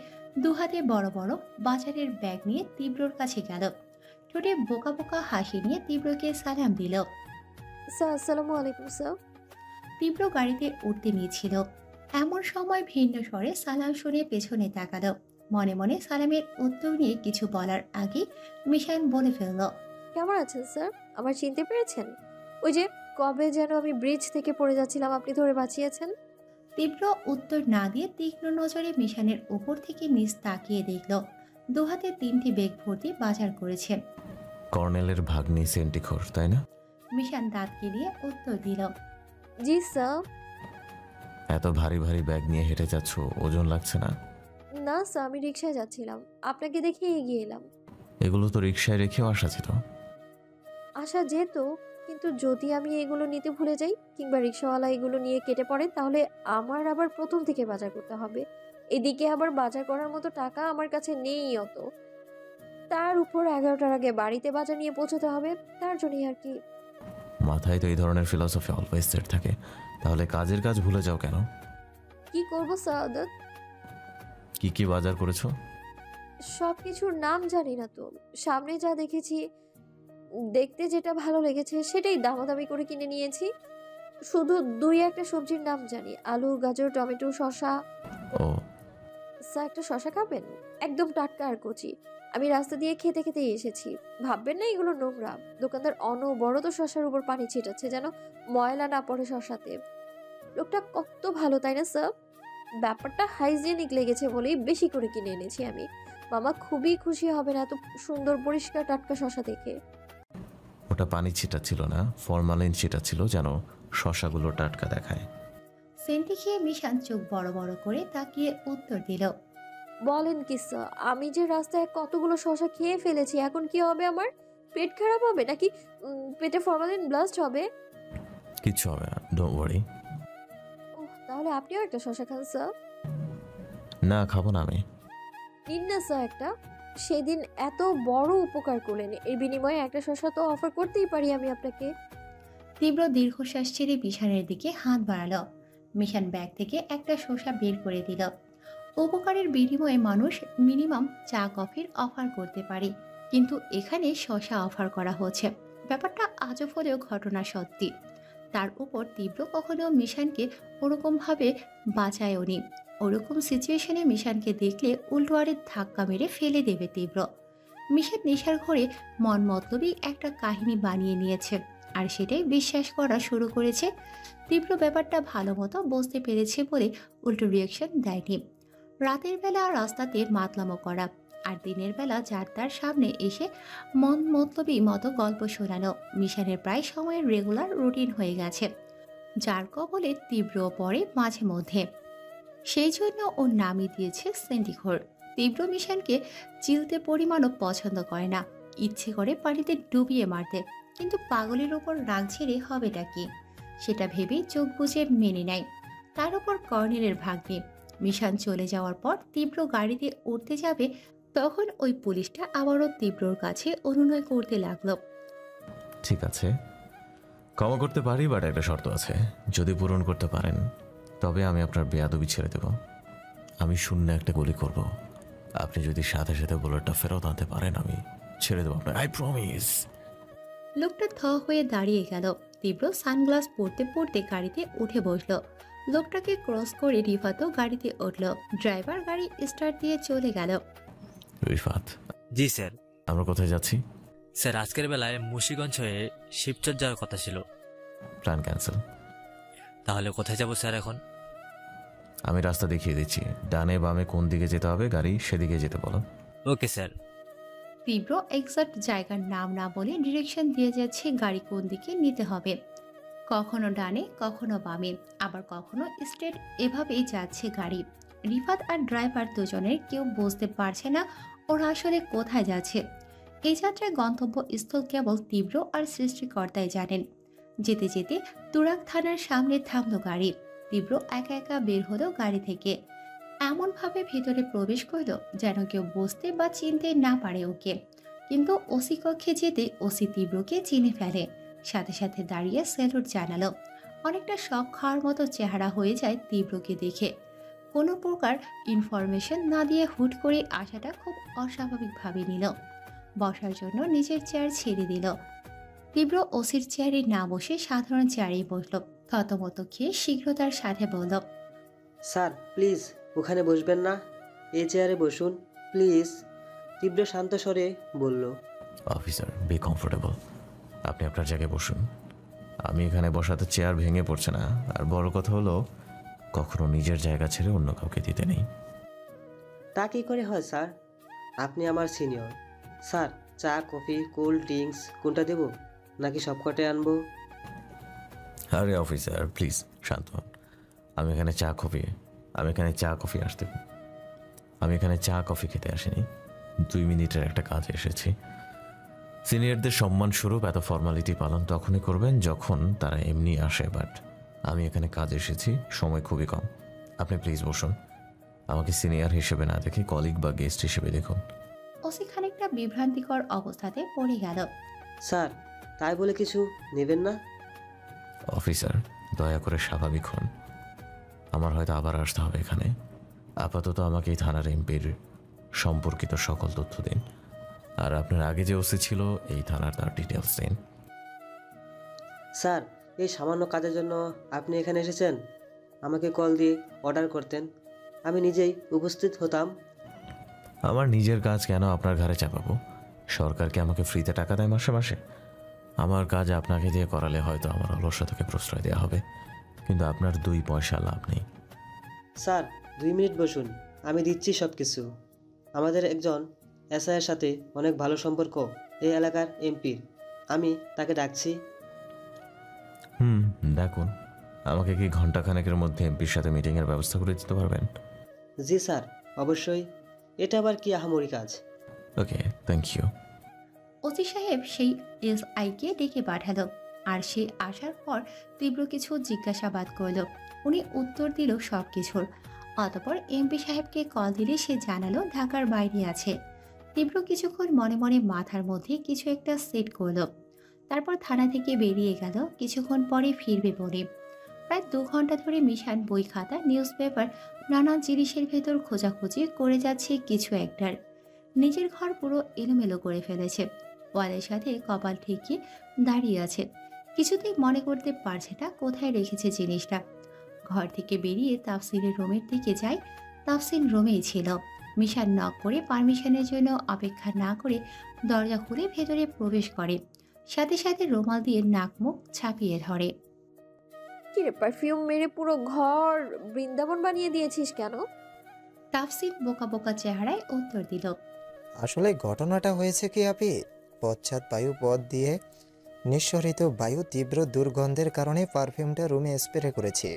দুহাতে বড় বড় বাজারের ব্যাগ নিয়ে তীব্রর কাছে গেল। ঠোঁটে বোকা বোকা হাসি নিয়ে তীব্রকে সালাম দিল। স্যার আসসালামু আলাইকুম স্যার। তীব্র গাড়িতে উঠতে নিয়েছিল, এমন সময় ভিন্ন স্বরে সালাম শুনে পেছনে তাকালো। মনে মনে সালামের উত্তর নিয়ে কিছু বলার আগে মিশান বলে ফেলল, কেমন আছেন স্যার? আমার চিনতে পেরেছেন? ওই যে কবে যেন আমি ব্রিজ থেকে পড়ে যাচ্ছিলাম, আপনি ধরে বাঁচিয়েছেন। তীব্র উত্তর না দিয়ে তীক্ষ্ণ নজরে মিশানের উপর থেকে নিচ তাকিয়ে দেখল। দুহাতে 3টি ব্যাগ ভর্তি বাজার করেছে। কর্নেলের ভাগ্নি সেন্টিখোর, তাই না? মিশান দাঁত গিলিয়ে উত্তর দিল, জি স্যার। এত ভারী ভারী ব্যাগ নিয়ে হেঁটে যাচ্ছ, ওজন লাগছে না? না স্যার, আমি রিক্সায় যাচ্ছিলাম, আপনাকে দেখে এগিয়ে এলাম। এগুলো তো রিক্সায় রেখেও আসা ছিল। আসা যেত, কিন্তু যদি আমি এগুলো নিতে ভুলে যাই কিংবা রিক্সাওয়ালা এগুলো নিয়ে কেটে পড়ে, তাহলে আমার আবার প্রথম থেকে বাজার করতে হবে। এদিকে আবার বাজার করার মতো টাকা আমার কাছে নেই অত। তার উপর 11টার আগে বাড়িতে বাজার নিয়ে পৌঁছতে হবে, তার জন্যই আর কি। মাথায় তো এই ধরনের ফিলসফি অলওয়েজ সেট থাকে, তাহলে কাজের কাজ ভুলে যাও কেন? কি করব সাদাত? কি কি বাজার করেছো? সব কিছুর নাম জানি না তো, সামনে যা দেখেছি, দেখতে যেটা ভালো লেগেছে সেটাই দামাদামি করে কিনে নিয়েছি। শুধু 2-1টা সবজির নাম জানি, আলু, গাজর, টমেটো, শসা। ও স্যার, একটা শসা খাবেন? একদম টাটকা আর কচি। আমি রাস্তা দিয়ে খেতে খেতেই এসেছি, ভাববেন না এগুলো নোংরা। দোকানদার অনবরত শসার উপর পানি ছিটাচ্ছে যেন ময়লা না পড়ে শসাতে। লোকটা কত ভালো, তাই না স্যার? ব্যাপারটা হাইজেনিক লেগেছে বলেই বেশি করে কিনে এনেছি আমি। মামা খুবই খুশি হবেন এত সুন্দর পরিষ্কার টাটকা শসা দেখে। ওটা পানি ছিটা ছিল না, ফরমালিন ছিটা ছিল, যেন শসাগুলো টাটকা দেখায়। সেন্টি খেয়ে মিশান চোখ বড় বড় করে তাকিয়ে উত্তর দিল, বলেন কি স্যার, আমি যে রাস্তায় কতগুলো শসা খেয়ে ফেলেছি, এখন কি হবে? আমার পেট খারাপ হবে নাকি পেটে ফরমালিন ব্লাস্ট হবে? কিচ্ছু হবে না, ডোন্ট ওয়ারি। তাহলে আপনিও একটা শসা খান স্যার। না, খাবো না আমি। নিন না স্যার একটা, সেদিন এত বড় উপকার করলেন, এর বিনিময়ে একটা শসা তো অফার করতেই পারি আমি আপনাকে। তীব্র দীর্ঘশ্বাস ছেড়ে মিশানের দিকে হাত বাড়ালো। মিশান ব্যাগ থেকে একটা শসা বের করে দিল। উপকারের বিনিময়ে মানুষ মিনিমাম চা কফির অফার করতে পারে, কিন্তু এখানে শসা অফার করা হচ্ছে। ব্যাপারটা আজব হলেও ঘটনা সত্যি। তার উপর তীব্র কখনো মিশানকে ওরকমভাবে বাঁচায়ওনি। ওরকম সিচুয়েশনে মিশানকে দেখলে উল্টো আরে ধাক্কা মেরে ফেলে দেবে তীব্র। মিশান নেশার ঘরে মন মতলবই একটা কাহিনী বানিয়ে নিয়েছে, আর সেটাই বিশ্বাস করা শুরু করেছে। তীব্র ব্যাপারটা ভালো মতো বুঝতে পেরেছে বলে উল্টো রিয়াকশন দেয়নি। রাতের বেলা রাস্তাতে মাতলামো করা আর দিনের বেলা যার তার সামনে এসে মন মতলবী মতো গল্প শোনানো মিশানের প্রায় সময়ের রেগুলার রুটিন হয়ে গেছে, যার কবলে তীব্র পড়ে মাঝে মধ্যে। সেই জন্য ওর নামই দিয়েছে সেন্টিঘর। তীব্র মিশানকে চিলতে পরিমাণও পছন্দ করে না, ইচ্ছে করে পানিতে ডুবিয়ে মারতে, কিন্তু পাগলের ওপর রাগ ছেড়ে হবেটা কি সেটা ভেবেই চোখ বুজে মেনে নেয়। তার উপর কর্নেলের ভাগ্যে মিশান চলে যাওয়ার পর তীব্র গাড়িতে উঠতে যাবে, তখন ওই পুলিশটা আবারও তীব্রর কাছে অনুনয় করতে লাগলো। ঠিক আছে, ক্ষমা করতে পারি, বাট একটা শর্ত আছে। যদি পূরণ করতে পারেন তবে আমি আপনার বেয়াদবি ছেড়ে দেব। আমি শূন্য একটা গুলি করব। আপনি যদি সাথে সাথে বুলেটটা ফেরত আনতে পারেন আমি ছেড়ে দেবো আপনার, আই প্রমিস। লোকটা থ হয়ে দাঁড়িয়ে গেল। তীব্র সানগ্লাস পরতে পরতে গাড়িতে উঠে বসলো। লোকটাকে ক্রস করে রিফাতও গাড়িতে উঠল। ড্রাইভার গাড়ি স্টার্ট দিয়ে চলে গেল। রিফাত। জি স্যার। আমরা কোথায় যাচ্ছি? স্যার আজকের বেলায় মুন্সিগঞ্জ হয়ে শিবচর যাওয়ার কথা ছিল। Plan cancel. তাহলে কোথায় যাব স্যার এখন? আমি রাস্তা দেখিয়ে দিচ্ছি, ডানে বামে কোন দিকে যেতে হবে, গাড়ি সেদিকে যেতে বলো। Okay sir. তীব্র এক্সাক্ট জায়গার নাম না বলে ডিরেকশন দিয়ে যাচ্ছে গাড়ি কোন দিকে নিতে হবে। কখনো ডানে কখনো বামে আবার কখনো স্ট্রেট, এভাবেই যাচ্ছে গাড়ি। রিফাত আর ড্রাইভার দুজনের কেউ বুঝতে পারছে না ওরা আসলে কোথায় যাচ্ছে। এই যাত্রায় গন্তব্যস্থল কেবল তীব্র আর সৃষ্টিকর্তাই জানেন। যেতে যেতে তুরাগ থানার সামনে থামলো গাড়ি। তীব্র একা একা বের হলো গাড়ি থেকে, এমনভাবে ভেতরে প্রবেশ করল যেন কেউ বুঝতে বা চিনতে না পারে ওকে। কিন্তু ওসি কক্ষে যেতে ওসি তীব্রকে চিনে ফেলে, সাথে সাথে দাঁড়িয়ে স্যালুট জানালো। অনেকটা শক খাওয়ার মতো চেহারা হয়ে যায় তীব্রকে দেখে। কোনো প্রকার ইনফরমেশন না দিয়ে হুট করে আসাটা খুব অস্বাভাবিকভাবে নিল। বসার জন্য নিজের চেয়ার ছেড়ে দিল। তীব্র ওসির চেয়ারে না বসে সাধারণ চেয়ারেই বসল। থতমত খেয়ে শীঘ্রতার সাথে বলল, স্যার প্লিজ ওখানে বসবেন না, এই চেয়ারে বসুন প্লিজ। তীব্র শান্ত স্বরে বলল। অফিসার বি কমফোর্টেবল, আপনি আপনার জায়গায় বসুন। আমি এখানে বসাতে চেয়ার ভেঙে পড়ছে না, আর বড় কথা হলো কখনো নিজের জায়গা ছেড়ে অন্য কাউকে দিতে নেই। তা কি করে হয় স্যার? আপনি আমার সিনিয়র। স্যার চা কফি কোল্ড ড্রিঙ্কস কোনটা দেব, নাকি সবকটাই আনবো? আরে অফিসার প্লিজ শান্ত হন। আমি এখানে চা কফি খেতে আসিনি, 2 মিনিটের একটা কাজে এসেছি। সিনিয়রদের সম্মান স্বরূপ এত ফর্মালিটি পালন তখনই করবেন যখন তারা এমনি আসে, বাট আমি এখানে কাজে এসেছি, সময় খুবই কম। আপনি প্লিজ বসুন। আমাকে সিনিয়র হিসেবে না দেখে কলিগ বা গেস্ট হিসেবে দেখুন। ওসি খানিকটা বিভ্রান্তিকর অবস্থাতে পড়ে গেল। স্যার তাই বলে কিছু নেবেন না? অফিসার দয়া করে স্বাভাবিক হন। আমার হয়তো আবার আসতে হবে এখানে। আপাতত আমাকে এই থানার এমপির সম্পর্কিত সকল তথ্য দিন, আর আপনার আগে যে ওসি ছিল এই থানার তার ডিটেলস দিন। স্যার এই সামান্য কাজের জন্য আপনি এখানে এসেছেন? আমাকে কল দিয়ে অর্ডার করতেন, আমি নিজেই উপস্থিত হতাম। আমার নিজের কাজ কেন আপনার ঘাড়ে চাপাবো? সরকারকে আমাকে ফ্রিতে টাকা দেয় মাসে মাসে। আমার কাজ আপনাকে দিয়ে করালে হয়তো আমার অলসতাকে প্রশ্রয় দেওয়া হবে, কিন্তু আপনার 2 পয়সা লাভ নেই। স্যার 2 মিনিট বসুন, আমি দিচ্ছি সব কিছু। আমাদের একজন এসআইয়ের সাথে অনেক ভালো সম্পর্ক, এই এলাকার এমপির। আমি তাকে ডাকছি। ডাকুন। আমাকে কি ঘন্টাখানেকের মধ্যে এমপির সাথে মিটিংয়ের ব্যবস্থা করে দিতে পারবেন? জি স্যার অবশ্যই। এটা আবার কি আহামরি কাজ? Okay thank you. ওসি সাহেব সেই এসআইকে ডেকে পাঠালো, আর সে আসার পর তীব্র কিছু জিজ্ঞাসাবাদ করল। উনি উত্তর দিল সব কিছুর। অতপর এমপি সাহেবকে কল দিলে সে জানালো ঢাকার বাইরে আছে। তীব্র কিছুক্ষণ মনে মনে মাথার মধ্যে কিছু একটা সেট করল, তারপর থানা থেকে বেরিয়ে গেল। কিছুক্ষণ পরে ফিরবে বলে। প্রায় 2 ঘন্টা ধরে মিশান বই খাতা নিউজ পেপার নানান জিনিসের ভেতর খোঁজাখুঁজি করে যাচ্ছে কিছু একটার। নিজের ঘর পুরো এলোমেলো করে ফেলেছে। ওয়ালের সাথে কপাল ঠেকিয়ে দাঁড়িয়ে আছে, কিছুতেই মনে করতে পারছে না কোথায় রেখেছে জিনিসটা। ঘর থেকে বেরিয়ে তাফসিনের রুমের দিকে যায়। তাফসিন রুমেই ছিল। মিশান নক করে পারমিশনের জন্য অপেক্ষা না করে দরজা খুলে ভেতরে প্রবেশ করে, সাথে সাথে রুমাল দিয়ে নাক মুখ ছাপিয়ে ধরে। কিরে, পারফিউম মেরে পুরো ঘর বৃন্দাবন বানিয়ে দিয়েছিস কেন? তাফসিন বোকা বোকা চেহারায় উত্তর দিল, আসলে ঘটনাটা হয়েছে কি আপি, পশ্চাৎ বায়ু পথ দিয়ে নিঃসরিত বায়ু তীব্র দুর্গন্ধের কারণে পারফিউমটা রুমে স্প্রে করেছি,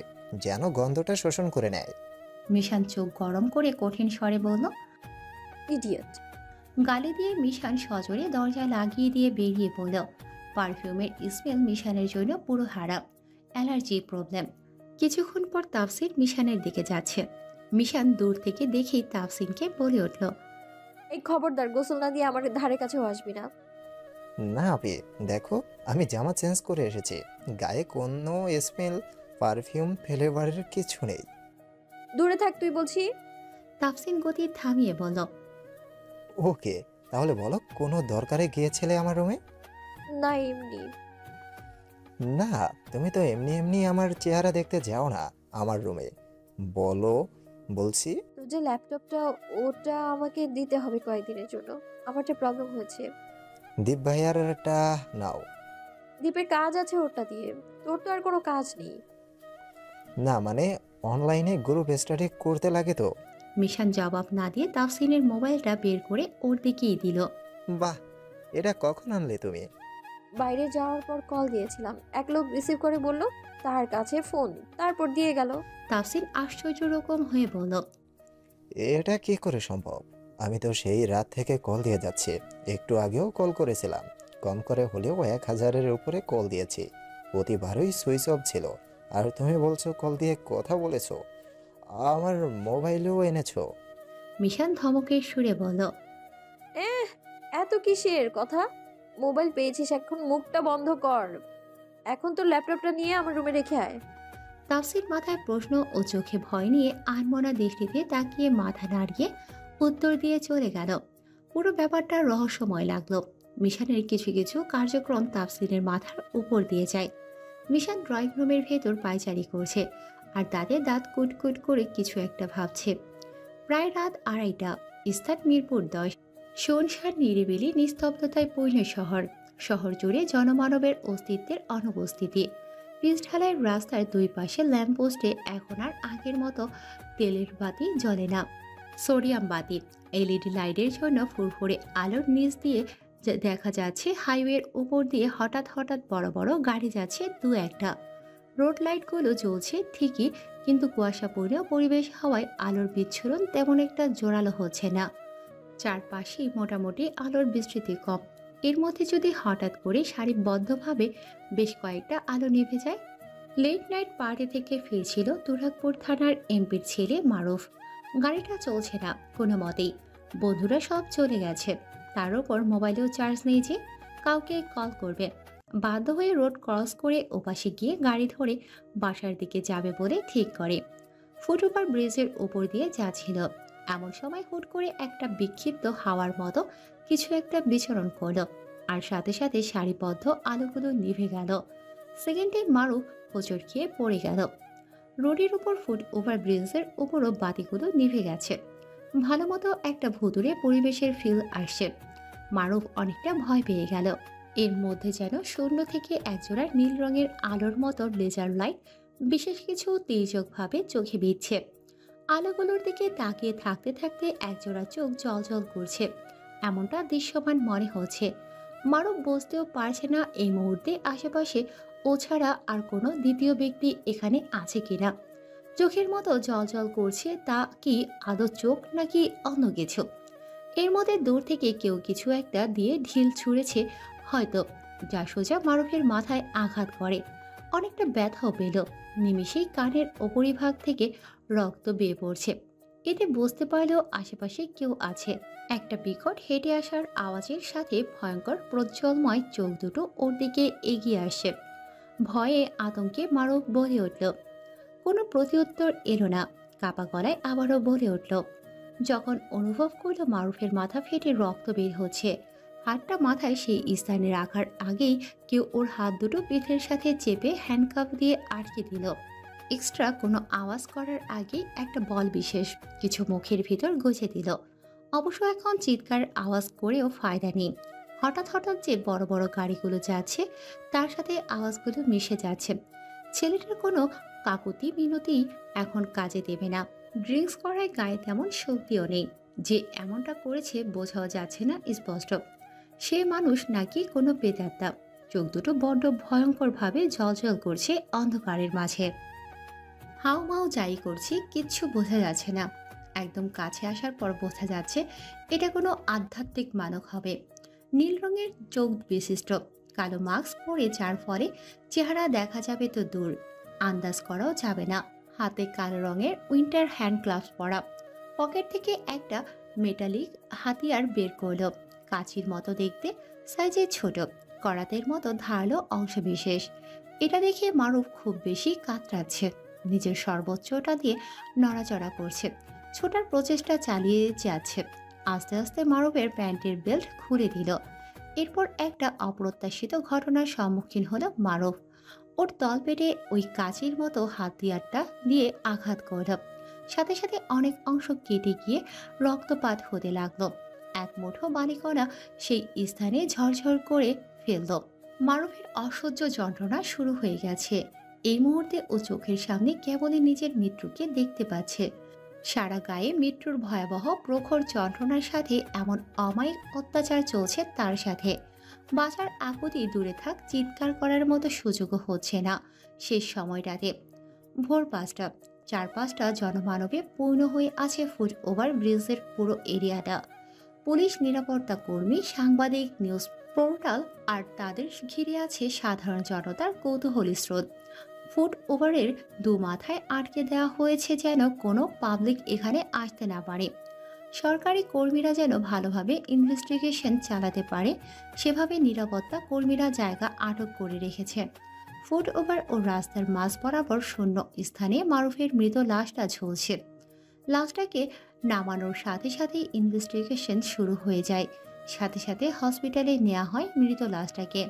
যেন গন্ধটা শোষণ করে নেয়। মিশান চোখ গরম করে কঠিন স্বরে বলল, ইডিয়েট। গালি দিয়ে মিশান সজোরে দরজা লাগিয়ে দিয়ে বেরিয়ে পড়ল। পারফিউমের স্মেল মিশানের জন্য পুরো হারাম, অ্যালার্জির প্রবলেম। কিছুক্ষণ পর তাফসিন মিশানের দিকে যাচ্ছে। মিশান দূর থেকে দেখেই তাফসিনকে বলে উঠল, এই খবরদার গোসল না দিয়ে আমার ধারে কাছেও আসবি না। না আপি, দেখো আমি জামা চেঞ্জ করে এসেছি, গায়ে কোনো স্মেল পারফিউম ফ্লেভারের কিছু নেই। দূরে থাক তুই বলছি। তাফসিন গতি থামিয়ে বলল, ওকে, তাহলে বলো কোনো দরকারে গিয়েছিলে আমার রুমে? না, এমনি। না, তুমি তো এমনি এমনি আমার চেহারা দেখতে যাও না আমার রুমে, বলো বলছি। তোর যে ল্যাপটপটা, ওটা আমাকে দিতে হবে কয়েকদিনের জন্য, আমার একটা প্রবলেম হয়েছে। দীপ ভাইয়ারটা নাও। দীপের কাজ আছে ওটা দিয়ে, তোর তো আর কোনো কাজ নেই। না মানে অনলাইনে গ্রুপ স্টাডি করতে লাগে তো। মিশান জবাব না দিয়ে তাফসিনের মোবাইলটা বের করে ওর দিকেই দিল। বাহ, এটা কখন আনলে তুমি? বাইরে যাওয়ার পর কল দিয়েছিলাম, এক লোক রিসিভ করে বলল তার কাছে ফোন, তারপর দিয়ে গেল। তাফসিন আশ্চর্য রকম হয়ে বলল, এটা কি করে সম্ভব? আমি তো সেই রাত থেকে কল দিয়ে যাচ্ছি, একটু আগেও কল করেছিলাম, কম করে হলেও 1000-এর উপরে কল দিয়েছি, প্রতিবারই সুইচ অফ ছিল, আর তুমি বলছো কল দিয়ে কথা বলেছো, আমার মোবাইলেও এনেছো। মিশান ধমকের সুরে বলল, এত কিসের কথা? মোবাইল পেয়েছিস, এখন মুখটা বন্ধ কর। এখন তোর ল্যাপটপটা নিয়ে আমার রুমে রেখে আয়। তাফসির মাথায় প্রশ্ন ও চোখে ভয় নিয়ে আনমনা দৃষ্টিতে তাকিয়ে মাথা নাড়িয়ে উত্তর দিয়ে চলে গেল। পুরো ব্যাপারটা রহস্যময় লাগলো। মিশানের কিছু কিছু কার্যক্রম তাফসিরের মাথার উপর দিয়ে যায়। মিশান ড্রয়িং রুমের ভেতর পায়চারি করছে আর দাঁতে দাঁত কুটকুট করে কিছু একটা ভাবছে। প্রায় রাত 2:30, স্থান মিরপুর 10। শুনশান নিরিবিলি নিস্তব্ধতায় পূর্ণ শহর। শহর জুড়ে জনমানবের অস্তিত্বের অনুপস্থিতি। পিচঢালাইয়ের রাস্তার দুই পাশে ল্যাম্পপোস্টে এখন আর আগের মতো তেলের বাতি জ্বলে না, সোডিয়াম বাতি। এলইডি লাইটের জন্য ফুরফুরে আলোর নিচ দিয়ে দেখা যাচ্ছে হাইওয়ের উপর দিয়ে হঠাৎ হঠাৎ বড় বড় গাড়ি যাচ্ছে দু একটা। রোড লাইটগুলো জ্বলছে ঠিকই, কিন্তু কুয়াশাপূর্ণ পরিবেশ হওয়ায় আলোর বিচ্ছুরণ তেমন একটা জোরালো হচ্ছে না। চারপাশেই মোটামুটি আলোর বিস্তৃতি কম। এর মধ্যে যদি হঠাৎ করে সারিবদ্ধভাবে বেশ কয়েকটা আলো নিভে যায়। লেট নাইট পার্টি থেকে ফিরছিল তুরাগপুর থানার এমপির ছেলে মারুফ। গাড়িটা চলছে না কোনো মতেই, বন্ধুরা সব চলে গেছে। তার ওপর মোবাইলেও চার্জ নেই যে কাউকে কল করবে। বাধ্য হয়ে রোড ক্রস করে ওপাশে গিয়ে গাড়ি ধরে বাসার দিকে যাবে বলে ঠিক করে। ফুটওভার ব্রিজের উপর দিয়ে যাচ্ছিল, এমন সময় হুট করে একটা বিক্ষিপ্ত হাওয়ার মতো কিছু একটা বিচরণ করলো, আর সাথে সাথে সারিবদ্ধ আলোগুলো নিভে গেল। সেকেন্ডে মারুফ হোঁচট খেয়ে পড়ে গেল। রোডের উপর ফুটওভার ব্রিজের উপরও বাতিগুলো নিভে গেছে। ভালো মতো একটা ভুতুরে পরিবেশের ফিল আসছে। মারুফ অনেকটা ভয় পেয়ে গেল। এর মধ্যে যেন শূন্য থেকে একজোড়া নীল রঙের আলোর মতো লেজার লাইট বিশেষ কিছু তেজকভাবে চোখে বিচ্ছে। আলোগুলোর দিকে তাকিয়ে থাকতে থাকতে একজোড়া চোখ জলজল করছে, এমনটা দৃশ্যমান মনে হচ্ছে। মারুফ বুঝতেও পারছে না এই মুহূর্তে আশেপাশে ও ছাড়া আর কোনো দ্বিতীয় ব্যক্তি এখানে আছে কিনা। চোখের মতো জলজল করছে, তা কি আদৌ চোখ নাকি অন্য কিছু? এর মধ্যে দূর থেকে কেউ কিছু একটা দিয়ে ঢিল ছুঁড়েছে হয়তো, যা সোজা মারুফের মাথায় আঘাত করে। অনেকটা ব্যথাও পেল। নিমিষেই কানের উপরিভাগ থেকে রক্ত বেয়ে পড়ছে। এতে বুঝতে পারল আশেপাশে কেউ আছে। একটা বিকট হেঁটে আসার আওয়াজের সাথে ভয়ঙ্কর প্রজ্জ্বলময় চোখ দুটো ওর দিকে এগিয়ে আসে। ভয়ে আতঙ্কে মারুফ বলে উঠল। কোনো প্রত্যুত্তর এলো না। কাপা গলায় আবারও বলে উঠল। যখন অনুভব করলো মারুফের মাথা ফেটে রক্ত বের হচ্ছে, হাতটা মাথায় সেই স্থানে রাখার আগেই কেউ ওর হাত দুটো পিঠের সাথে চেপে হ্যান্ডকাপ দিয়ে আটকে দিল। এক্সট্রা কোনো আওয়াজ করার আগেই একটা বল বিশেষ কিছু মুখের ভিতর গুজে দিল। অবশ্য এখন চিৎকার আওয়াজ করেও ফায়দা নেই। হঠাৎ হঠাৎ যে বড় বড় গাড়িগুলো যাচ্ছে তার সাথে আওয়াজগুলো মিশে যাচ্ছে। ছেলেটার কোনো কাকুতি মিনতি এখন কাজে দেবে না। ড্রিঙ্কস করায় গায়ে তেমন শক্তিও নেই। যে এমনটা করেছে বোঝাও যাচ্ছে না স্পষ্ট। সে মানুষ নাকি কোনো প্রেতাত্মা। চোখ দুটো বড্ড ভয়ঙ্করভাবে জ্বলজ্বল করছে অন্ধকারের মাঝে। হাউ মাউ যাই করছি কিচ্ছু বোঝা যাচ্ছে না। একদম কাছে আসার পর বোঝা যাচ্ছে এটা কোনো আধ্যাত্মিক মানব হবে। নীল রঙের চোখ বিশিষ্ট, কালো মাস্ক পরে, যার ফলে চেহারা দেখা যাবে তো দূর, আন্দাজ করাও যাবে না। হাতে কালো রঙের উইন্টার হ্যান্ড গ্লাভস পরা। পকেট থেকে একটা মেটালিক হাতিয়ার বের করল। কাঁচির মতো দেখতে, সাইজে ছোট, করাতের মতো ধারালো অংশবিশেষ। এটা দেখে মারুফ খুব বেশি কাতরাচ্ছে। নিজের সর্বোচ্চটা দিয়ে নড়াচড়া করছে, ছোটার প্রচেষ্টা চালিয়ে যাচ্ছে। আস্তে আস্তে মারুফের প্যান্টের বেল্ট খুলে দিল। এরপর একটা অপ্রত্যাশিত ঘটনার সম্মুখীন হলো মারুফ। ওর তলপেটে ওই কাঁচির মতো হাতিয়ারটা দিয়ে আঘাত করল। সাথে সাথে অনেক অংশ কেটে গিয়ে রক্তপাত হতে লাগলো। এক মুঠো বালিকণা সেই স্থানে ঝরঝর করে ফেলল। মারুফের অসহ্য যন্ত্রণা শুরু হয়ে গেছে। এই মুহূর্তে ও চোখের সামনে কেবলই নিজের মৃত্যুকে দেখতে পাচ্ছে। সারা গায়ে মৃত্যুর ভয়াবহ প্রখর যন্ত্রণার সাথে এমন অমায়িক অত্যাচার চলছে তার সাথে। বাঁচার আকুতি দূরে থাক, চিৎকার করার মতো সুযোগও হচ্ছে না শেষ সময়টাতে। ভোর 5টা, চারপাশটা জনমানবে পূর্ণ হয়ে আছে ফুট ওভার ব্রিজের পুরো এরিয়াটা। পুলিশ, নিরাপত্তা কর্মী, সাংবাদিক, নিউজ পোর্টাল আর তাদের ঘিরে আছে সাধারণ জনতার কৌতূহলী স্রোত। ফুট ওভারের দু মাথায় আটকে দেওয়া হয়েছে যেন কোনো পাবলিক এখানে আসতে না পারে। সরকারি কর্মীরা যেন ভালোভাবে ইনভেস্টিগেশন চালাতে পারে সেভাবে নিরাপত্তা কর্মীরা জায়গা আটক করে রেখেছে। ফুট ওভার ও রাস্তার মাঝ বরাবর শূন্য স্থানে মারুফের মৃত লাশটা ঝুলছে। লাশটাকে নামানোর সাথে সাথেই ইনভেস্টিগেশন শুরু হয়ে যায়। সাথে সাথে হসপিটালে নেওয়া হয় মৃত লাশটাকে।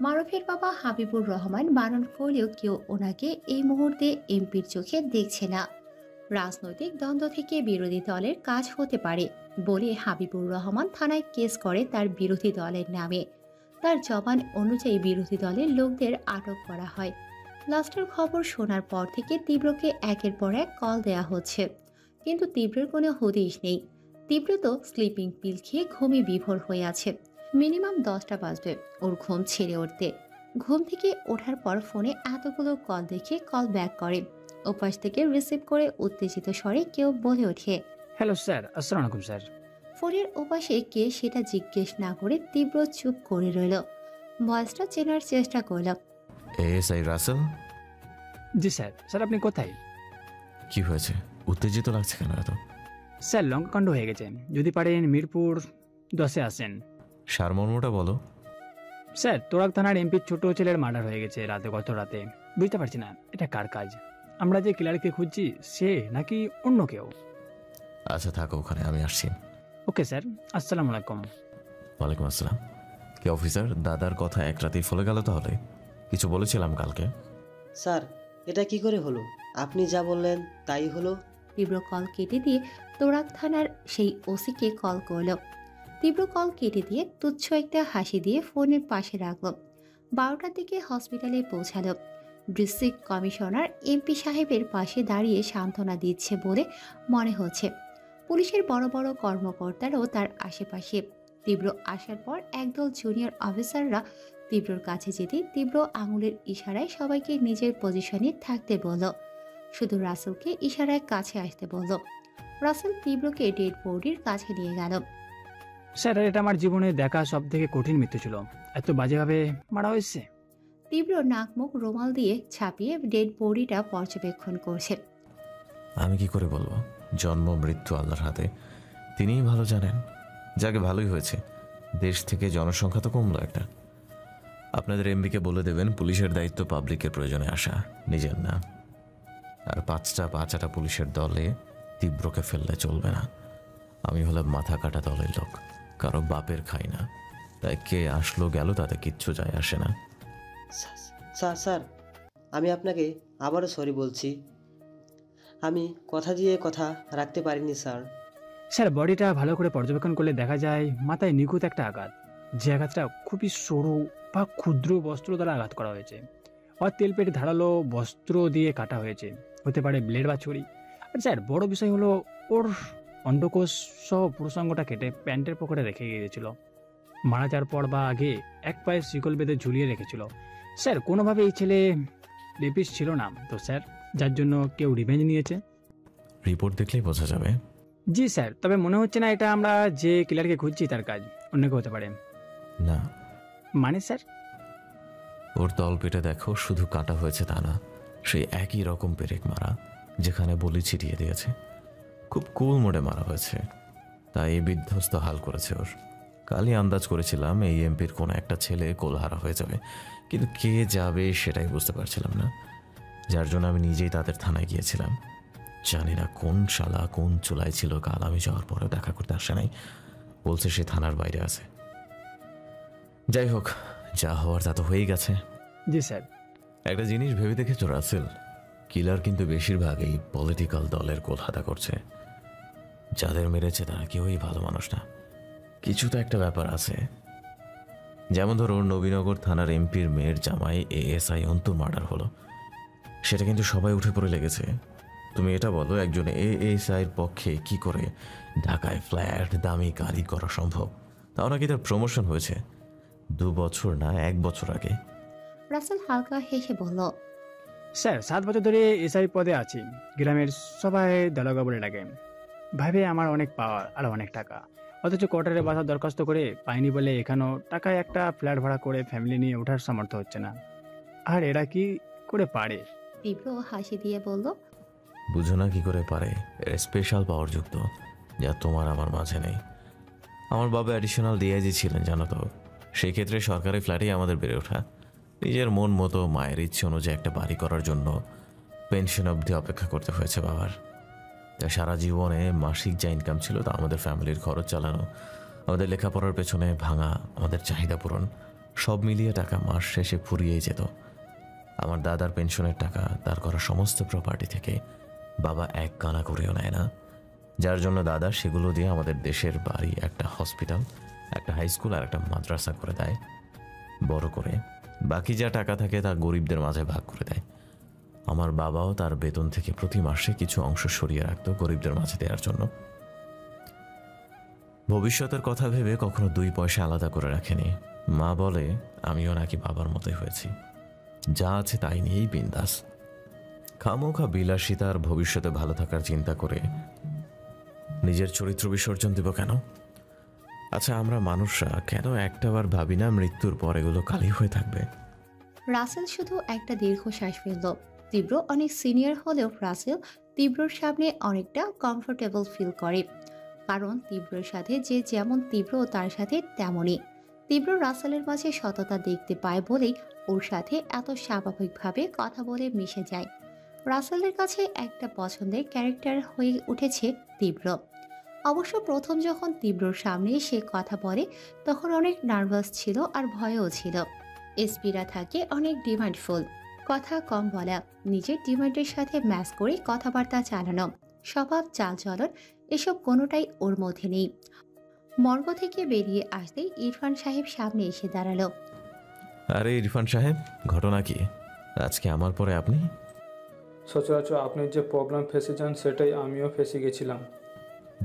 মারুফের বাবা হাবিবুর রহমান বারণ করলেও কেউ ওনাকে এই মুহূর্তে এমপির চোখে দেখছে না। রাজনৈতিক দ্বন্দ্ব থেকে বিরোধী দলের কাজ হতে পারে বলে হাবিবুর রহমান থানায় কেস করে তার বিরোধী দলের নামে। তার জবান অনুযায়ী বিরোধী দলের লোকদের আটক করা হয়। লাস্টের খবর শোনার পর থেকে তীব্রকে একের পর এক কল দেয়া হচ্ছে, কিন্তু তীব্রের কোনো হদিশ নেই। তীব্র তো স্লিপিং পিল খেয়ে ঘুমে বিভোর হয়ে আছে। মিনিমাম 10টা বাজবে ওর ঘুম ছেড়ে উঠতে। ঘুম থেকে ওঠার পর ফোনে এতগুলো কল দেখে কল ব্যাক করে। ওপাশ থেকে রিসিভ করে উত্তেজিত স্বরে কেউ বলে ওঠে, হ্যালো স্যার, আসসালামু আলাইকুম স্যার। ফোনের ওপাশে কে সেটা জিজ্ঞেস না করে তীব্র চুপ করে রইল। ভয়েসটা চেনার চেষ্টা করল। এএসআই রাসেল? জি স্যার। স্যার আপনি কোথায়? কি হয়েছে, উত্তেজিত লাগছে কেন এত? স্যার লঙ্কাকাণ্ড হয়ে গেছে, যদি পারেন মিরপুর 10-এ আসেন। সারমর্মটা বলো। স্যার তোরাক থানার এমপির ছোট ছেলের মার্ডার হয়ে গেছে গত রাতে। বুঝতে পারছি না এটা কার কাজ। আমরা যে কিলারকে খুঁজছি সে নাকি অন্য কেউ। আচ্ছা থাকো ওখানে, আমি আসছি। ওকে স্যার, আসসালামু আলাইকুম। ওয়ালাইকুম আসসালাম। কি অফিসার, দাদার কথা এক রাতেই ফলে গেল তাহলে? কিছু বলেছিলাম কালকে। স্যার এটা কি করে হলো? আপনি যা বললেন তাই হলো। তীব্র কল কেটে দিয়ে তোরাক থানার সেই ওসিকে কল করল। তীব্র কল কেটে দিয়ে তুচ্ছ একটা হাসি দিয়ে ফোনের পাশে রাখল। 12টার দিকে হসপিটালে পৌঁছালো। ডিস্ট্রিক্ট কমিশনার এমপি সাহেবের পাশে দাঁড়িয়ে সান্ত্বনা দিচ্ছে বলে মনে হচ্ছে। পুলিশের বড় বড় কর্মকর্তারাও তার আশেপাশে। তীব্র আসার পর একদল জুনিয়র অফিসাররা তীব্রর কাছে যেতেই তীব্র আঙুলের ইশারায় সবাইকে নিজের পজিশনে থাকতে বলল। শুধু রাসেলকে ইশারায় কাছে আসতে বলল। রাসেল তীব্রকে ডেড বডির কাছে নিয়ে গেল। স্যার এটা আমার জীবনে দেখা সব থেকে কঠিন মৃত্যু ছিল। এত বাজেভাবে মারা হয়েছে। তীব্র নাক মুখ রুমাল দিয়ে ছাপিয়ে ডেড বডিটা পর্যবেক্ষণ করছে। আমি কি করে বলবো, জন্ম মৃত্যু আল্লাহর হাতে, তিনিই ভালো জানেন। যাকে ভালোই হয়েছে, দেশ থেকে জনসংখ্যা তো কমলো একটা। আপনাদের এমপিকে বলে দেবেন পুলিশের দায়িত্ব পাবলিকের প্রয়োজনে আসা, নিজের না। আর 5টা পুলিশের দলে তীব্রকে ফেললে চলবে না। আমি হলাম মাথা কাটা দলের লোক, কারো বাপের খাই না। তাই কে আসলো গেল তাতে কিচ্ছু যায় আসে না। স্যার আমি আপনাকে আবারও সরি বলছি। আমি কথা দিয়ে কথা রাখতে পারিনি স্যার। স্যার বডিটা ভালো করে পর্যবেক্ষণ করলে দেখা যায় মাথায় নিখুঁত একটা আঘাত, যে আঘাতটা খুবই সরু বা ক্ষুদ্র বস্ত্র দ্বারা আঘাত করা হয়েছে। আর তেল পেটে ধারালো বস্ত্র দিয়ে কাটা হয়েছে, হতে পারে ব্লেড বা ছুরি। আর স্যার বড় বিষয় হলো ওর অন্ডকোষ সহ পুরুষাঙ্গটা কেটে প্যান্টের পকেটে রেখে গিয়েছিল। মারা যাওয়ার পর বা আগে এক পায়ে শিকল বেঁধে ঝুলিয়ে রেখেছিল। স্যার কোনোভাবে এই ছেলে রেপিস্ট ছিল না তো স্যার, যার জন্য কেউ রিভেঞ্জ নিয়েছে। রিপোর্ট দেখলেই বোঝা যাবে। জি স্যার, তবে মনে হচ্ছে না এটা আমরা যে কিলারকে খুঁজছি তার কাজ, অন্য কেউ হতে পারে। না মানে স্যার? ওর তল পেটে দেখো, শুধু কাটা হয়েছে তা না, সেই একই রকম পেরেক মারা যেখানে বলি ছিটিয়ে দিয়েছে। খুব কুল মোড়ে মারা হয়েছে, তাই বিধ্বস্ত হাল করেছে ওর। কালই আন্দাজ করেছিলাম এই এমপির কোনো একটা ছেলে কোলহারা হয়ে যাবে, কিন্তু কে যাবে সেটাই বুঝতে পারছিলাম না, যার জন্য আমি নিজেই তাদের থানায় গিয়েছিলাম। জানি না কোন শালা কোন চুলায় ছিল, কাল আমি যাওয়ার পরেও দেখা করতে আসে নাই, বলছে সে থানার বাইরে আছে। যাই হোক, যা হওয়ার তা তো হয়েই গেছে। জি স্যার। একটা জিনিস ভেবে দেখেছো রাসেল, কিলার কিন্তু বেশিরভাগই পলিটিক্যাল দলের কোলহাতা করছে। যাদের মেরেছে তারা কেউই ভালো মানুষ না। কিছু তো একটা ব্যাপার আছে। যেমন ধরো নবীনগর থানার এমপির মেয়ের জামাই এএসআই অন্তুর মার্ডার হলো, সেটা কিন্তু সবাই উঠে পড়ে লেগেছে। তুমি এটা বলো, একজন এএসআইয়ের পক্ষে কি করে ঢাকায় ফ্ল্যাট দামি গাড়ি করা সম্ভব? তাও নাকি তার প্রমোশন হয়েছে 2 বছর না 1 বছর আগে। রাসেল হালকা হেসে বলল, স্যার 7 বছর ধরে এসআই পদে আছি, গ্রামের সবাই দারোগা বলে ডাকে। ভাবে আমার অনেক পাওয়ার আর অনেক টাকা, অথচ কোয়ার্টারে বাসার দরখাস্ত করে পাইনি বলে এখানেও টাকায় একটা ফ্ল্যাট ভাড়া করে ফ্যামিলি নিয়ে ওঠার সামর্থ্য হচ্ছে না। আর এরা কি করে পারে? তীব্র হাসি দিয়ে বলল, বুঝো না কি করে পারে? এর স্পেশাল পাওয়ার যুক্ত, যা তোমার আমার মাঝে নেই। আমার বাবা অ্যাডিশনাল ডিআইজি ছিলেন জানো তো, সেই ক্ষেত্রে সরকারি ফ্ল্যাটেই আমাদের বেড়ে ওঠা। নিজের মন মতো মায়ের ইচ্ছে অনুযায়ী একটা বাড়ি করার জন্য পেনশন অবধি অপেক্ষা করতে হয়েছে বাবার। তাই সারা জীবনে মাসিক যা ইনকাম ছিল তা আমাদের ফ্যামিলির খরচ চালানো, আমাদের লেখাপড়ার পেছনে ভাঙা, আমাদের চাহিদা পূরণ, সব মিলিয়ে টাকা মাস শেষে ফুরিয়েই যেত। আমার দাদার পেনশনের টাকা, তার করা সমস্ত প্রপার্টি থেকে বাবা এক কানা করেও নেয় না, যার জন্য দাদা সেগুলো দিয়ে আমাদের দেশের বাড়ি, একটা হসপিটাল, একটা হাই স্কুল আর একটা মাদ্রাসা করে দেয় বড় করে। বাকি যা টাকা থাকে তা গরিবদের মাঝে ভাগ করে দেয়। আমার বাবাও তার বেতন থেকে প্রতি মাসে কিছু অংশ সরিয়ে রাখতো গরিবদের মাঝে দেওয়ার জন্য। ভবিষ্যতের কথা ভেবে কখনো 2 পয়সা আলাদা করে রাখেনি। মা বলে আমিও নাকি বাবার মতোই হয়েছি, যা আছে তাই নিয়েই বিন্দাস। খামোখা বিলাসিতার ভবিষ্যতে ভালো থাকার চিন্তা করে নিজের চরিত্র বিসর্জন দেব কেন? আচ্ছা, আমরা মানুষরা কেন একটাবার ভাবি না মৃত্যুর পর এগুলো কালি হয়ে থাকবে? রাসেল শুধু একটা দীর্ঘশ্বাস ফেলল। তীব্র অনেক সিনিয়র হলেও রাসেল তীব্রর সামনে অনেকটা কমফোর্টেবল ফিল করে, কারণ তীব্রর সাথে যে যেমন তীব্র তার সাথে তেমনই। তীব্র রাসেলের মাঝে সততা দেখতে পায় বলেই ওর সাথে এত স্বাভাবিকভাবে কথা বলে মিশে যায়। রাসেলের কাছে একটা পছন্দের ক্যারেক্টার হয়ে উঠেছে তীব্র। অবশ্য প্রথম যখন তীব্রর সামনে সে কথা বলে তখন অনেক নার্ভাস ছিল আর ভয়ও ছিল। এসপিরা থাকে অনেক ডিমান্ডফুল, কথা কম বলা, নিজের ডিমান্ডের সাথে ম্যাচ করে কথাবার্তা চালানো, স্বভাব চালচলন এসব কোনোটাই ওর মধ্যে নেই। মর্গ থেকে বেরিয়ে আসতেই ইরফান সাহেব সামনে এসে দাঁড়ালো। আরে ইরফান সাহেব, ঘটনা কি? আজকে আমার পরে আপনি? সচরাচর আপনি যে প্রবলেম ফেসে যান সেটাই আমিও ফেসে গেছিলাম।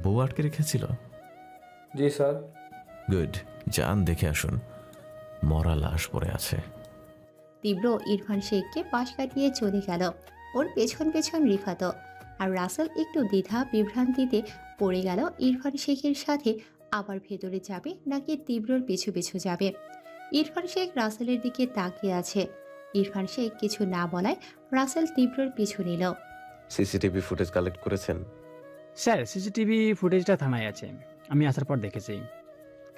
বউ আটকে রেখেছিল? জি স্যার। গুড, যান দেখে আসুন, মরা লাশ পড়ে আছে। তীব্র ইরফান শেখকে পাশ কাটিয়ে চলে গেল। ওর পেছন পেছন রিফাত, আর রাসেল একটু দ্বিধা বিভ্রান্তিতে পড়ে গেল ইরফান শেখের সাথে আবার ভেতরে যাবে নাকি তীব্রর পিছু পিছু যাবে। ইরফান শেখ রাসেলের দিকে তাকিয়ে আছে। ইরফান শেখ কিছু না বলায় রাসেল তীব্রর পিছু নিল। সিসিটিভি ফুটেজ কালেক্ট করেছেন? স্যার সিসিটিভি ফুটেজটা থানায় আছে, আমি আসার পর দেখেছি।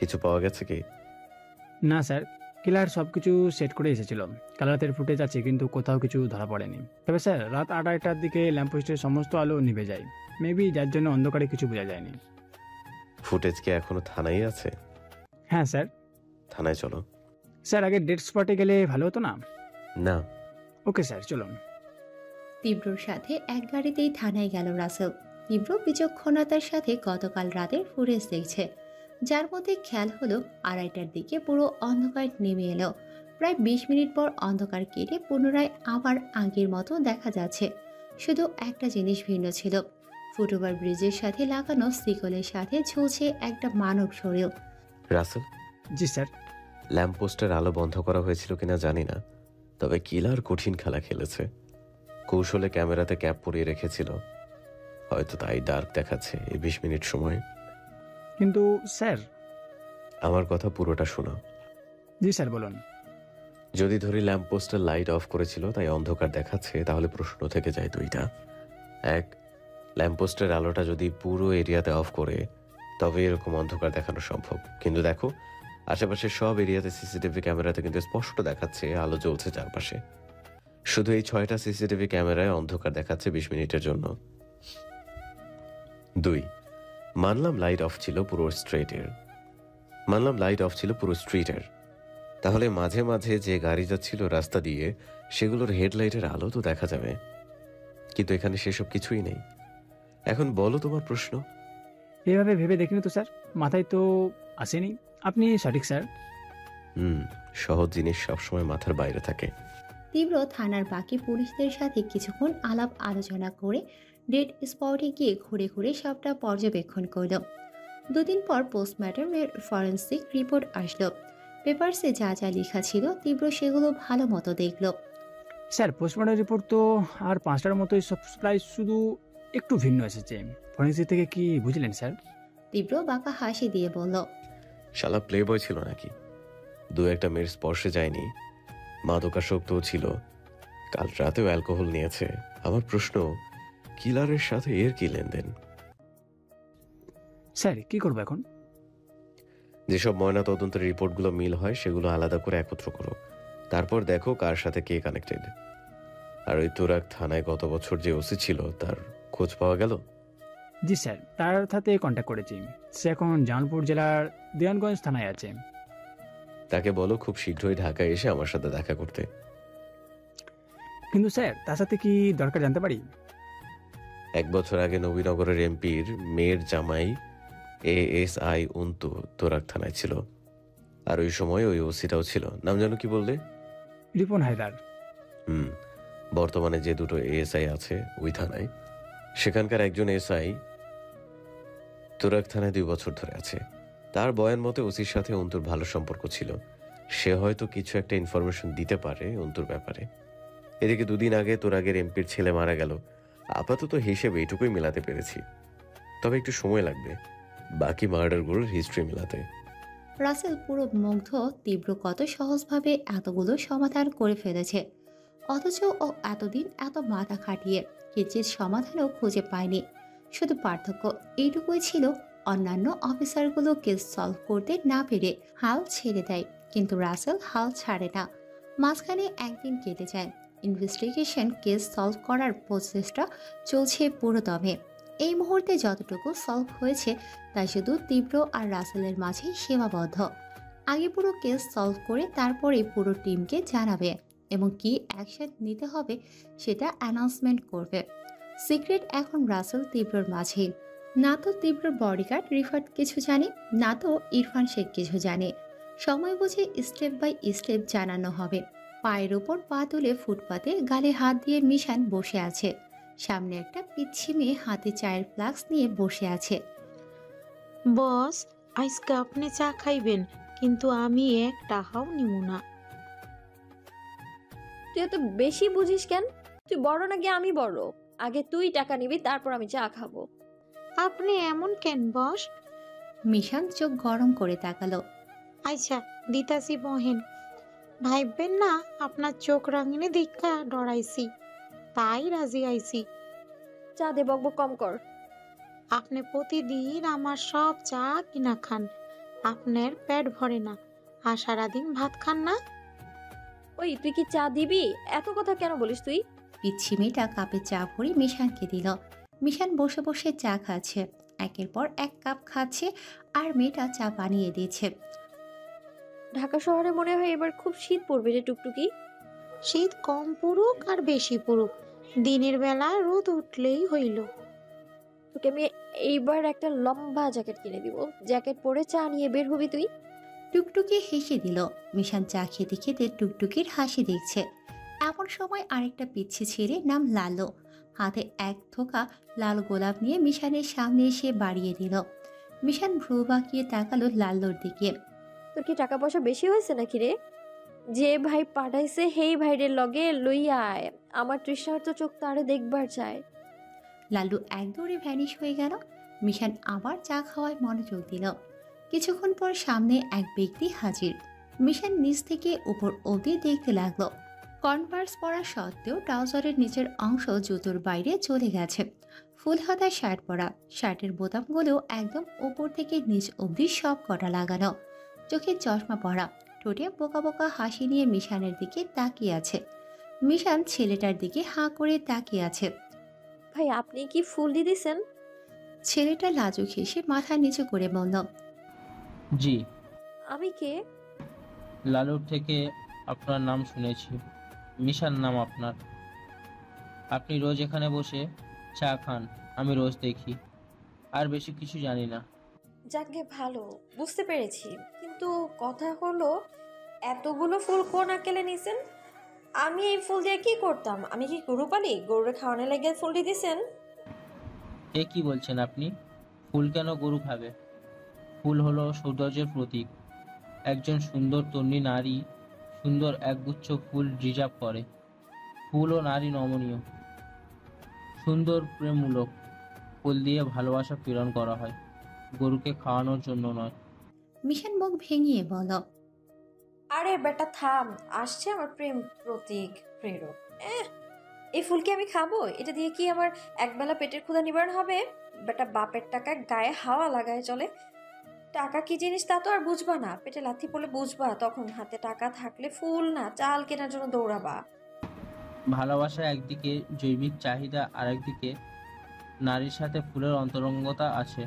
কিছু পাওয়া গেছে কি? না স্যার, কিলার সব কিছু সেট করে এসেছিল। কাল রাতের ফুটেজ আছে কিন্তু কোথাও কিছু ধরা পড়েনি। তবে স্যার রাত 8টার দিকে ল্যাম্পপোস্টের সমস্ত আলো নিভে যায়, মেবি যার জন্য অন্ধকারে কিছু বোঝা যায়নি। ফুটেজ কি এখনো থানায় আছে? হ্যাঁ স্যার। থানায় চলো। স্যার আগে ডেড স্পটে গেলে ভালো হতো না? না। ওকে স্যার, চলুন। তীব্রর সাথে এক গাড়িতেই থানায় গেল রাসেল। তীব্র বিচক্ষণতার সাথে গতকাল রাতের ফুটেজ দেখছে, যার মধ্যে খেয়াল হলো 2:30টার দিকে পুরো অন্ধকার নেমে এলো। প্রায় 20 মিনিট পর অন্ধকার কেটে পুনরায় আবার আগের মতো দেখা যাচ্ছে। শুধু একটা জিনিস ভিন্ন ছিল, ফুটওভার ব্রিজের সাথে লাগানো সিকলের সাথে ঝুলছে একটা মানব শরীর। রাসেল। জি স্যার। ল্যাম্পপোস্টের আলো বন্ধ করা হয়েছিল কিনা জানি না, তবে কিলার কঠিন খেলা খেলেছে। কৌশলে ক্যামেরাতে ক্যাপ পরিয়ে রেখেছিল, হয়তো তাই ডার্ক দেখাচ্ছে এই 20 মিনিট সময়। কিন্তু স্যার। আমার কথা পুরোটা শোনো। জি স্যার, বলুন। যদি ধরি ল্যাম্পপোস্টের লাইট অফ করেছিল তাই অন্ধকার দেখাচ্ছে, তাহলে প্রশ্ন থেকে যায় দুইটা। এক, ল্যাম্পপোস্টের আলোটা যদি পুরো এরিয়াতে অফ করে তবে এরকম অন্ধকার দেখানো সম্ভব। কিন্তু দেখো, আশেপাশে সব এরিয়াতে সিসিটিভি ক্যামেরাতে কিন্তু স্পষ্ট দেখাচ্ছে আলো জ্বলছে চারপাশে। শুধু এই 6টা সিসিটিভি ক্যামেরায় অন্ধকার দেখাচ্ছে 20 মিনিটের জন্য। 2, মানলাম লাইট অফ ছিল পুরো স্ট্রিটের, তাহলে মাঝে মাঝে যে গাড়ি যাচ্ছিল রাস্তা দিয়ে সেগুলোর হেডলাইটের আলো তো দেখা যাবে, কিন্তু এখানে সেসব কিছুই নেই। এখন বলো তোমার প্রশ্ন। এভাবে ভেবে দেখিনি তো স্যার, মাথায় তো আসেনি। আপনি সঠিক স্যার। সহজ জিনিস সবসময় মাথার বাইরে থাকে। তীব্র থানার বাকি পুলিশদের সাথে কিছুক্ষণ আলাপ আলোচনা করে ডেড স্পটে গিয়ে ঘুরে ঘুরে সবটা পর্যবেক্ষণ করল। 2 দিন পর পোস্টমর্টমের ফরেন্সিক রিপোর্ট আসলো। পেপারসে যা যা লেখা ছিল তীব্র সেগুলো ভালো মতো দেখল। স্যার, পোস্টমর্টম রিপোর্ট তো আর 5টার মতোই, সব প্রায় শুধু একটু ভিন্ন এসেছে। ফরেন্সিক থেকে কি বুঝলেন স্যার? তীব্র বাঁকা হাসি দিয়ে বলল, শালা প্লে বয় ছিল নাকি? 2-1টা মেয়ের স্পর্শে যায়নি, মাদকাসক্তও ছিল, কাল রাতেও অ্যালকোহল নিয়েছে। আমার প্রশ্ন, কিলারের সাথে এর কি লেনদেন? স্যার কি করবো এখন? যেসব ময়না তদন্তের রিপোর্টগুলো মিল হয় সেগুলো আলাদা করে একত্র করো, তারপর দেখো কার সাথে কে কানেক্টেড। আর ওই তুরাগ থানায় গত বছর যে ওসি ছিল তার খোঁজ পাওয়া গেল? জি স্যার, তার সাথে কন্ট্যাক্ট করেছি। সে এখন জামালপুর জেলার দেওয়ানগঞ্জ থানায় আছে। তাকে বলো খুব শীঘ্রই ঢাকায় এসে আমার সাথে দেখা করতে। কিন্তু স্যার, তার সাথে কি দরকার জানতে পারি? 1 বছর আগে নবীনগরের এমপির মেয়ের জামাই ASI অন্তু তোরাক থানায় ছিল, আর ওই সময় ওই ওসিটাও ছিল। নাম জানো কি বললে? রিপন হায়দার। বর্তমানে যে 2টো ASI আছে ওই থানায়, সেখানকার একজন এসআই তোরাক থানায় 2 বছর ধরে আছে। তার বয়ান মতে ওসির সাথে অন্তুর ভালো সম্পর্ক ছিল, সে হয়তো কিছু একটা ইনফরমেশন দিতে পারে অন্তুর ব্যাপারে। এদিকে 2 দিন আগে তোরাগের এমপির ছেলে মারা গেল, আপাতত হিসেবে এইটুকুই মেলাতে পেরেছি, তবে একটু সময় লাগবে বাকি মার্ডারগুলোর হিস্ট্রি মেলাতে। রাসেল পুরো মুগ্ধ তীব্র কত সহজভাবে এতগুলো সমাধান করে ফেলেছে, অথচ ও এতদিন এত মাথা খাটিয়ে কিঞ্চিৎ সমাধানও খুঁজে পায়নি। শুধু পার্থক্য এইটুকুই ছিল, অন্যান্য অফিসারগুলো কেস সলভ করতে না পেরে হাল ছেড়ে দেয়, কিন্তু রাসেল হাল ছাড়ে না। মাঝখানে একদিন কেটে যায়, ইনভেস্টিগেশন কেস সলভ করার প্রচেষ্টা চলছে পুরো দমে। এই মুহূর্তে যতটুকু সলভ হয়েছে তা শুধু তীব্র আর রাসেলের মাঝে সীমাবদ্ধ। আগে পুরো কেস সলভ করে তারপরে পুরো টিমকে জানাবে এবং কি অ্যাকশন নিতে হবে সেটা অ্যানাউন্সমেন্ট করবে। সিক্রেট এখন রাসেল তীব্রর মাঝে। না তো তীব্রর বডিগার্ড রিফাত কিছু জানে, না তো ইরফান শেখ কিছু জানে। সময় বুঝে স্টেপ বাই স্টেপ জানানো হবে। পায়ের ওপর পা তুলে ফুটপাতে গালে হাত দিয়ে মিশান বসে আছে। সামনে একটা পিচ্ছি মেয়ে হাতে চায়ের ফ্লাক্স নিয়ে বসে আছে। বস, আজকে আপনি চা খাইবেন, কিন্তু আমি এক টাকাও নিব না। তুই এত বেশি বুঝিস কেন? তুই বড় নাকি আমি বড়? আগে তুই টাকা নিবি, তারপর আমি চা খাবো। আপনি এমন কেন বস? মিশান চোখ গরম করে তাকালো। আচ্ছা দিতাছি বহেন, ভাইবেন না আপনার চোখ রাঙিনে দেখা ডরাইছি, তাই রাজি আইছি। চা দে, বকবক কম কর। আপনি প্রতিদিন আমার সব চা কিনা খান, আপনার পেট ভরে না, আর সারাদিন ভাত খান না। ওই তুই কি চা দিবি? এত কথা কেন বলিস তুই? পিচ্ছি মেয়েটা কাপে চা ভরে মিশানকে দিল। মিশান বসে বসে চা খাচ্ছে, একের পর এক কাপ খাচ্ছে আর মেয়েটা চা বানিয়ে দিয়েছে। ঢাকা শহরে মনে হয় এবার খুব শীত পড়বে রে টুকটুকি। শীত কম পড়ুক আর বেশি পড়ুক, দিনের বেলা রোদ উঠলেই হইল। তোকে আমি এইবার একটা লম্বা জ্যাকেট কিনে দিব, জ্যাকেট পরে চা নিয়ে বের হবি তুই। টুকটুকি হেসে দিল। মিশান চা খেতে খেতে টুকটুকির হাসি দেখছে। এমন সময় আরেকটা পিচ্ছি ছেলে নাম লালো হাতে এক থোকা লাল গোলাপ নিয়ে মিশানের সামনে এসে বাড়িয়ে দিল। মিশান ভ্রু বাঁকিয়ে তাকালো লাল্লোর দিকে। তোর কি টাকা পয়সা বেশি হয়েছে নাকি রে? যে ভাই পাঠাইছে হেই ভাইরের লগে লইয়া আয়, আমার তৃষ্ণার তো চোখ তারে দেখবার চায়। লাল্লু এক দৌড়ে ভ্যানিশ হয়ে গেল। মিশান আবার চা খাওয়ায় মনোযোগ দিল। কিছুক্ষণ পর সামনে এক ব্যক্তি হাজির। মিশান নিচ থেকে উপর অবধি দেখতে লাগলো। কনভার্স পরা সত্ত্বেও ট্রাউজারের নিচের অংশ জুতোর বাইরে চলে গেছে। ফুল হাতা শার্ট পরা, শার্টের বোতামগুলো একদম উপর থেকে নিচ অবধি সব কটা লাগানো। চোখে চশমা পরা, ঠোঁটে বোকা বোকা হাসি নিয়ে মিশানের দিকে তাকিয়ে আছে। মিশান ছেলেটার দিকে হাঁ করে তাকিয়ে আছে। ভাই আপনি কি ফুল দিয়ে দিছেন? ছেলেটা লাজুক হেসে মাথা নিচু করে বলল, জি। আমি কে? লালুর থেকে আপনার নাম শুনেছি, মিশান নাম আপনার। আপনি রোজ এখানে বসে চা খান, আমি রোজ দেখি, আর বেশি কিছু জানি না। যাকে ভালো, বুঝতে পেরেছি, কিন্তু কথা হলো এতগুলো ফুল কোন আকেলে নিছেন? আমি এই ফুল দিয়ে কি করতাম? আমি কি গরু পালি? গরুরে খাওয়ানো লেগে ফুল দিয়ে দিছেন? এ কি বলছেন আপনি? ফুল কেন গরু খাবে? ফুল হলো সৌন্দর্যের প্রতীক। একজন সুন্দর তন্বী নারী সুন্দর একগুচ্ছ ফুল রিজার্ভ করে। ফুল ও নারী নমনীয়, সুন্দর, প্রেমমূলক। ফুল দিয়ে ভালোবাসা প্রেরণ করা হয়, গরুকে খাওয়ানোর জন্য নয়। মিশন মুখ ভেঙিয়ে বল, আরে বেটা থাম, আসছে আমার প্রেম প্রতীক প্রেরক। এই ফুল কি আমি খাবো? এটা দিয়ে কি আমার একবেলা পেটের ক্ষুধা নিবারণ হবে? বেটা বাপের টাকা গায়ে হাওয়া লাগায় চলে। টাকা কি জিনিস তা তো আর বুঝবা না, পেটে লাথি পড়লে বুঝবা, তখন হাতে টাকা থাকলে ফুল না চাল কেনার জন্য দৌড়াবা। ভালোবাসা একদিকে, জৈবিক চাহিদা আরেকদিকে। নারীর সাথে ফুলের অন্তরঙ্গতা আছে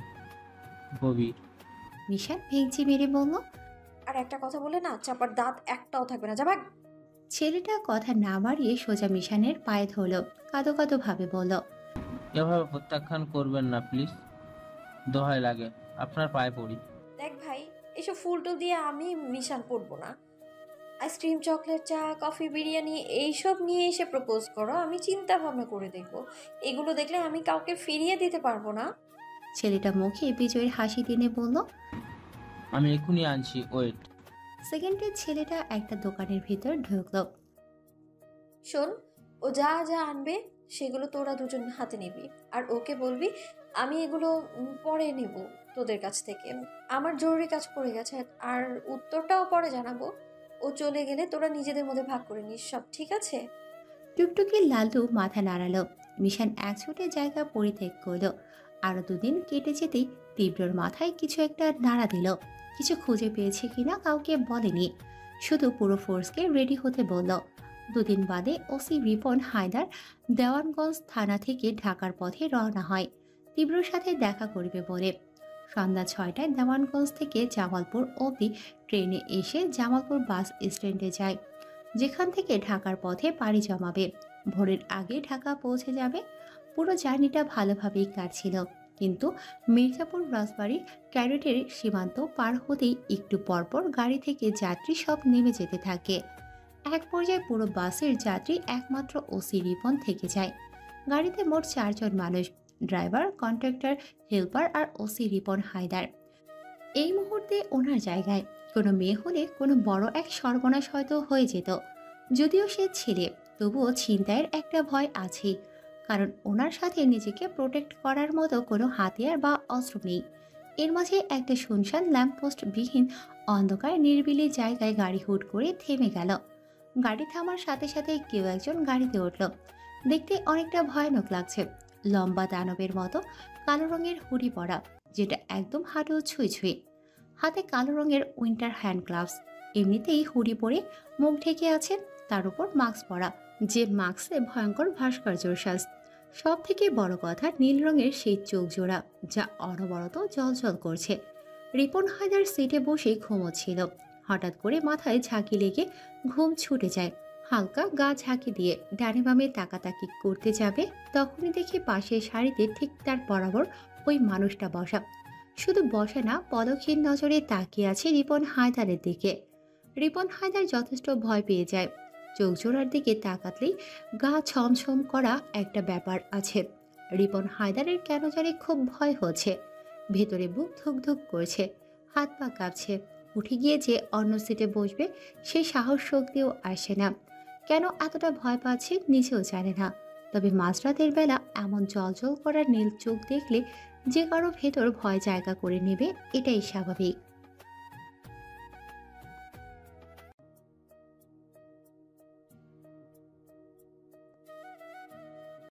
গভীর। মিশন ভেঙচি মেরে বলল, আর একটা কথা বলে না, চাপার দাঁত একটাও থাকবে না, যাবা। ছেলেটা কথা না বাড়িয়ে সোজা মিশানের পায়ে ধরল, কাঁদো কাঁদো ভাবে বলল, এভাবে প্রত্যাখ্যান করবেন না প্লিজ, দোহাই লাগে, আপনার পায়ে পড়ি। দেখ ভাই, এসব ফুল টুল দিয়ে আমি মিশান পড়বো না। আইসক্রিম, চকলেট, চা, কফি, বিরিয়ানি এইসব নিয়ে এসে প্রপোজ করো, আমি চিন্তা ভাবনা করে দেখবো। এগুলো দেখলে আমি কাউকে ফিরিয়ে দিতে পারবো না। ছেলেটা মুখে বিজয়ের হাসি টেনে বলল, আমি এখনই আনছি, ওয়েট। সেকেন্ডে ছেলেটা একটা দোকানের ভিতর ঢুকলো। শোন, ও যা যা আনবে সেগুলো তোরা দুজন হাতে নিবি, আর ওকে বলবি আমি এগুলো পরে নেব তোদের কাছ থেকে। আমার জরুরি কাজ পড়ে গেছে, আর উত্তরটাও পরে জানাবো। ও চলে গেলে তোরা নিজেদের মধ্যে ভাগ করে নিস সব, ঠিক আছে? টুকটুকি লালু মাথা নাড়ালো। মিশন এক ছুটে জায়গা পরিত্যাগ করলো। আরো দুদিন কেটে যেতেই তীব্রর মাথায় কিছু একটা নাড়া দিল। কিছু খুঁজে পেয়েছে কিনা কাউকে বলেনি, শুধু পুরো ফোর্সকে রেডি হতে বলল। দুদিন বাদে ওসি রিপন হায়দার দেওয়ানগঞ্জ থানা থেকে ঢাকার পথে রওনা হয় তীব্রর সাথে দেখা করবে বলে। সন্ধ্যা 6টায় দেওয়ানগঞ্জ থেকে জামালপুর অবধি ট্রেনে এসে জামালপুর বাস স্ট্যান্ডে যায়, যেখান থেকে ঢাকার পথে পাড়ি জমাবে। ভোরের আগে ঢাকা পৌঁছে যাবে। পুরো জার্নিটা ভালোভাবেই কাটছিল, কিন্তু মির্জাপুর রাজবাড়ি ক্যাডেটের সীমান্ত পার হতেই একটু পরপর গাড়ি থেকে যাত্রী সব নেমে যেতে থাকে। এক পর্যায়ে পুরো বাসের যাত্রী একমাত্র ওসি রিপন থেকে যায়। গাড়িতে মোট 4 জন মানুষ, ড্রাইভার, কন্ট্রাক্টর, হেল্পার আর ওসি রিপন হায়দার। এই মুহূর্তে ওনার জায়গায় কোনো মেয়ে হলে কোনো বড় এক সর্বনাশ হয়তো হয়ে যেত। যদিও সে ছেলে, তবুও ছিনতাইয়ের একটা ভয় আছেই, কারণ ওনার সাথে নিজেকে প্রোটেক্ট করার মতো কোনো হাতিয়ার বা অস্ত্র নেই। এর মাঝে একটা শুনশান ল্যাম্পপোস্ট বিহীন অন্ধকার নির্বিলি জায়গায় গাড়ি হুট করে থেমে গেল। গাড়ি থামার সাথে সাথে কেউ একজন গাড়িতে উঠল। দেখতে অনেকটা ভয়ানক লাগছে, লম্বা দানবের মতো, কালো রঙের হুডি পরা, যেটা একদম হাঁটু ছুঁই ছুঁই, হাতে কালো রঙের উইন্টার হ্যান্ড গ্লাভস। এমনিতেই হুডি পরে মুখ ঢেকে আছে, তার উপর মাস্ক পরা, যে মাস্কে ভয়ঙ্কর ভাস্কর্যর সাজ। সব থেকে বড় কথা, নীল রঙের সেই চোখ জোড়া, যা অনবরত জ্বলজ্বল করছে। রিপন হায়দার সিটে বসে ঘুমোচ্ছিল, হঠাৎ করে মাথায় ঝাঁকি লেগে ঘুম ছুটে যায়। হালকা গা ঝাঁকি দিয়ে ডানে বামে তাকাতাকি করতে যাবে, তখনই দেখি পাশের সারিতে ঠিক তার বরাবর ওই মানুষটা বসা। শুধু বসে না, পলকহীন নজরে তাকিয়ে আছে রিপন হায়দারের দিকে। রিপন হায়দার যথেষ্ট ভয় পেয়ে যায়। চোখ জোড়ার দিকে তাকাতলেই গা ছমছম করা একটা ব্যাপার আছে। রিপন হায়দারের কেন জানি খুব ভয় হচ্ছে, ভেতরে বুক ধুকধুক করছে, হাত পা কাঁপছে। উঠে গিয়ে যে অন্য সিটে বসবে সেই সাহস শক্তিও আসে না। কেন এতটা ভয় পাচ্ছে নিজেও জানে না। তবে মাঝরাতের বেলা এমন জলজল করা নীল চোখ দেখলে যে কারো ভেতর ভয় জায়গা করে নেবে, এটাই স্বাভাবিক।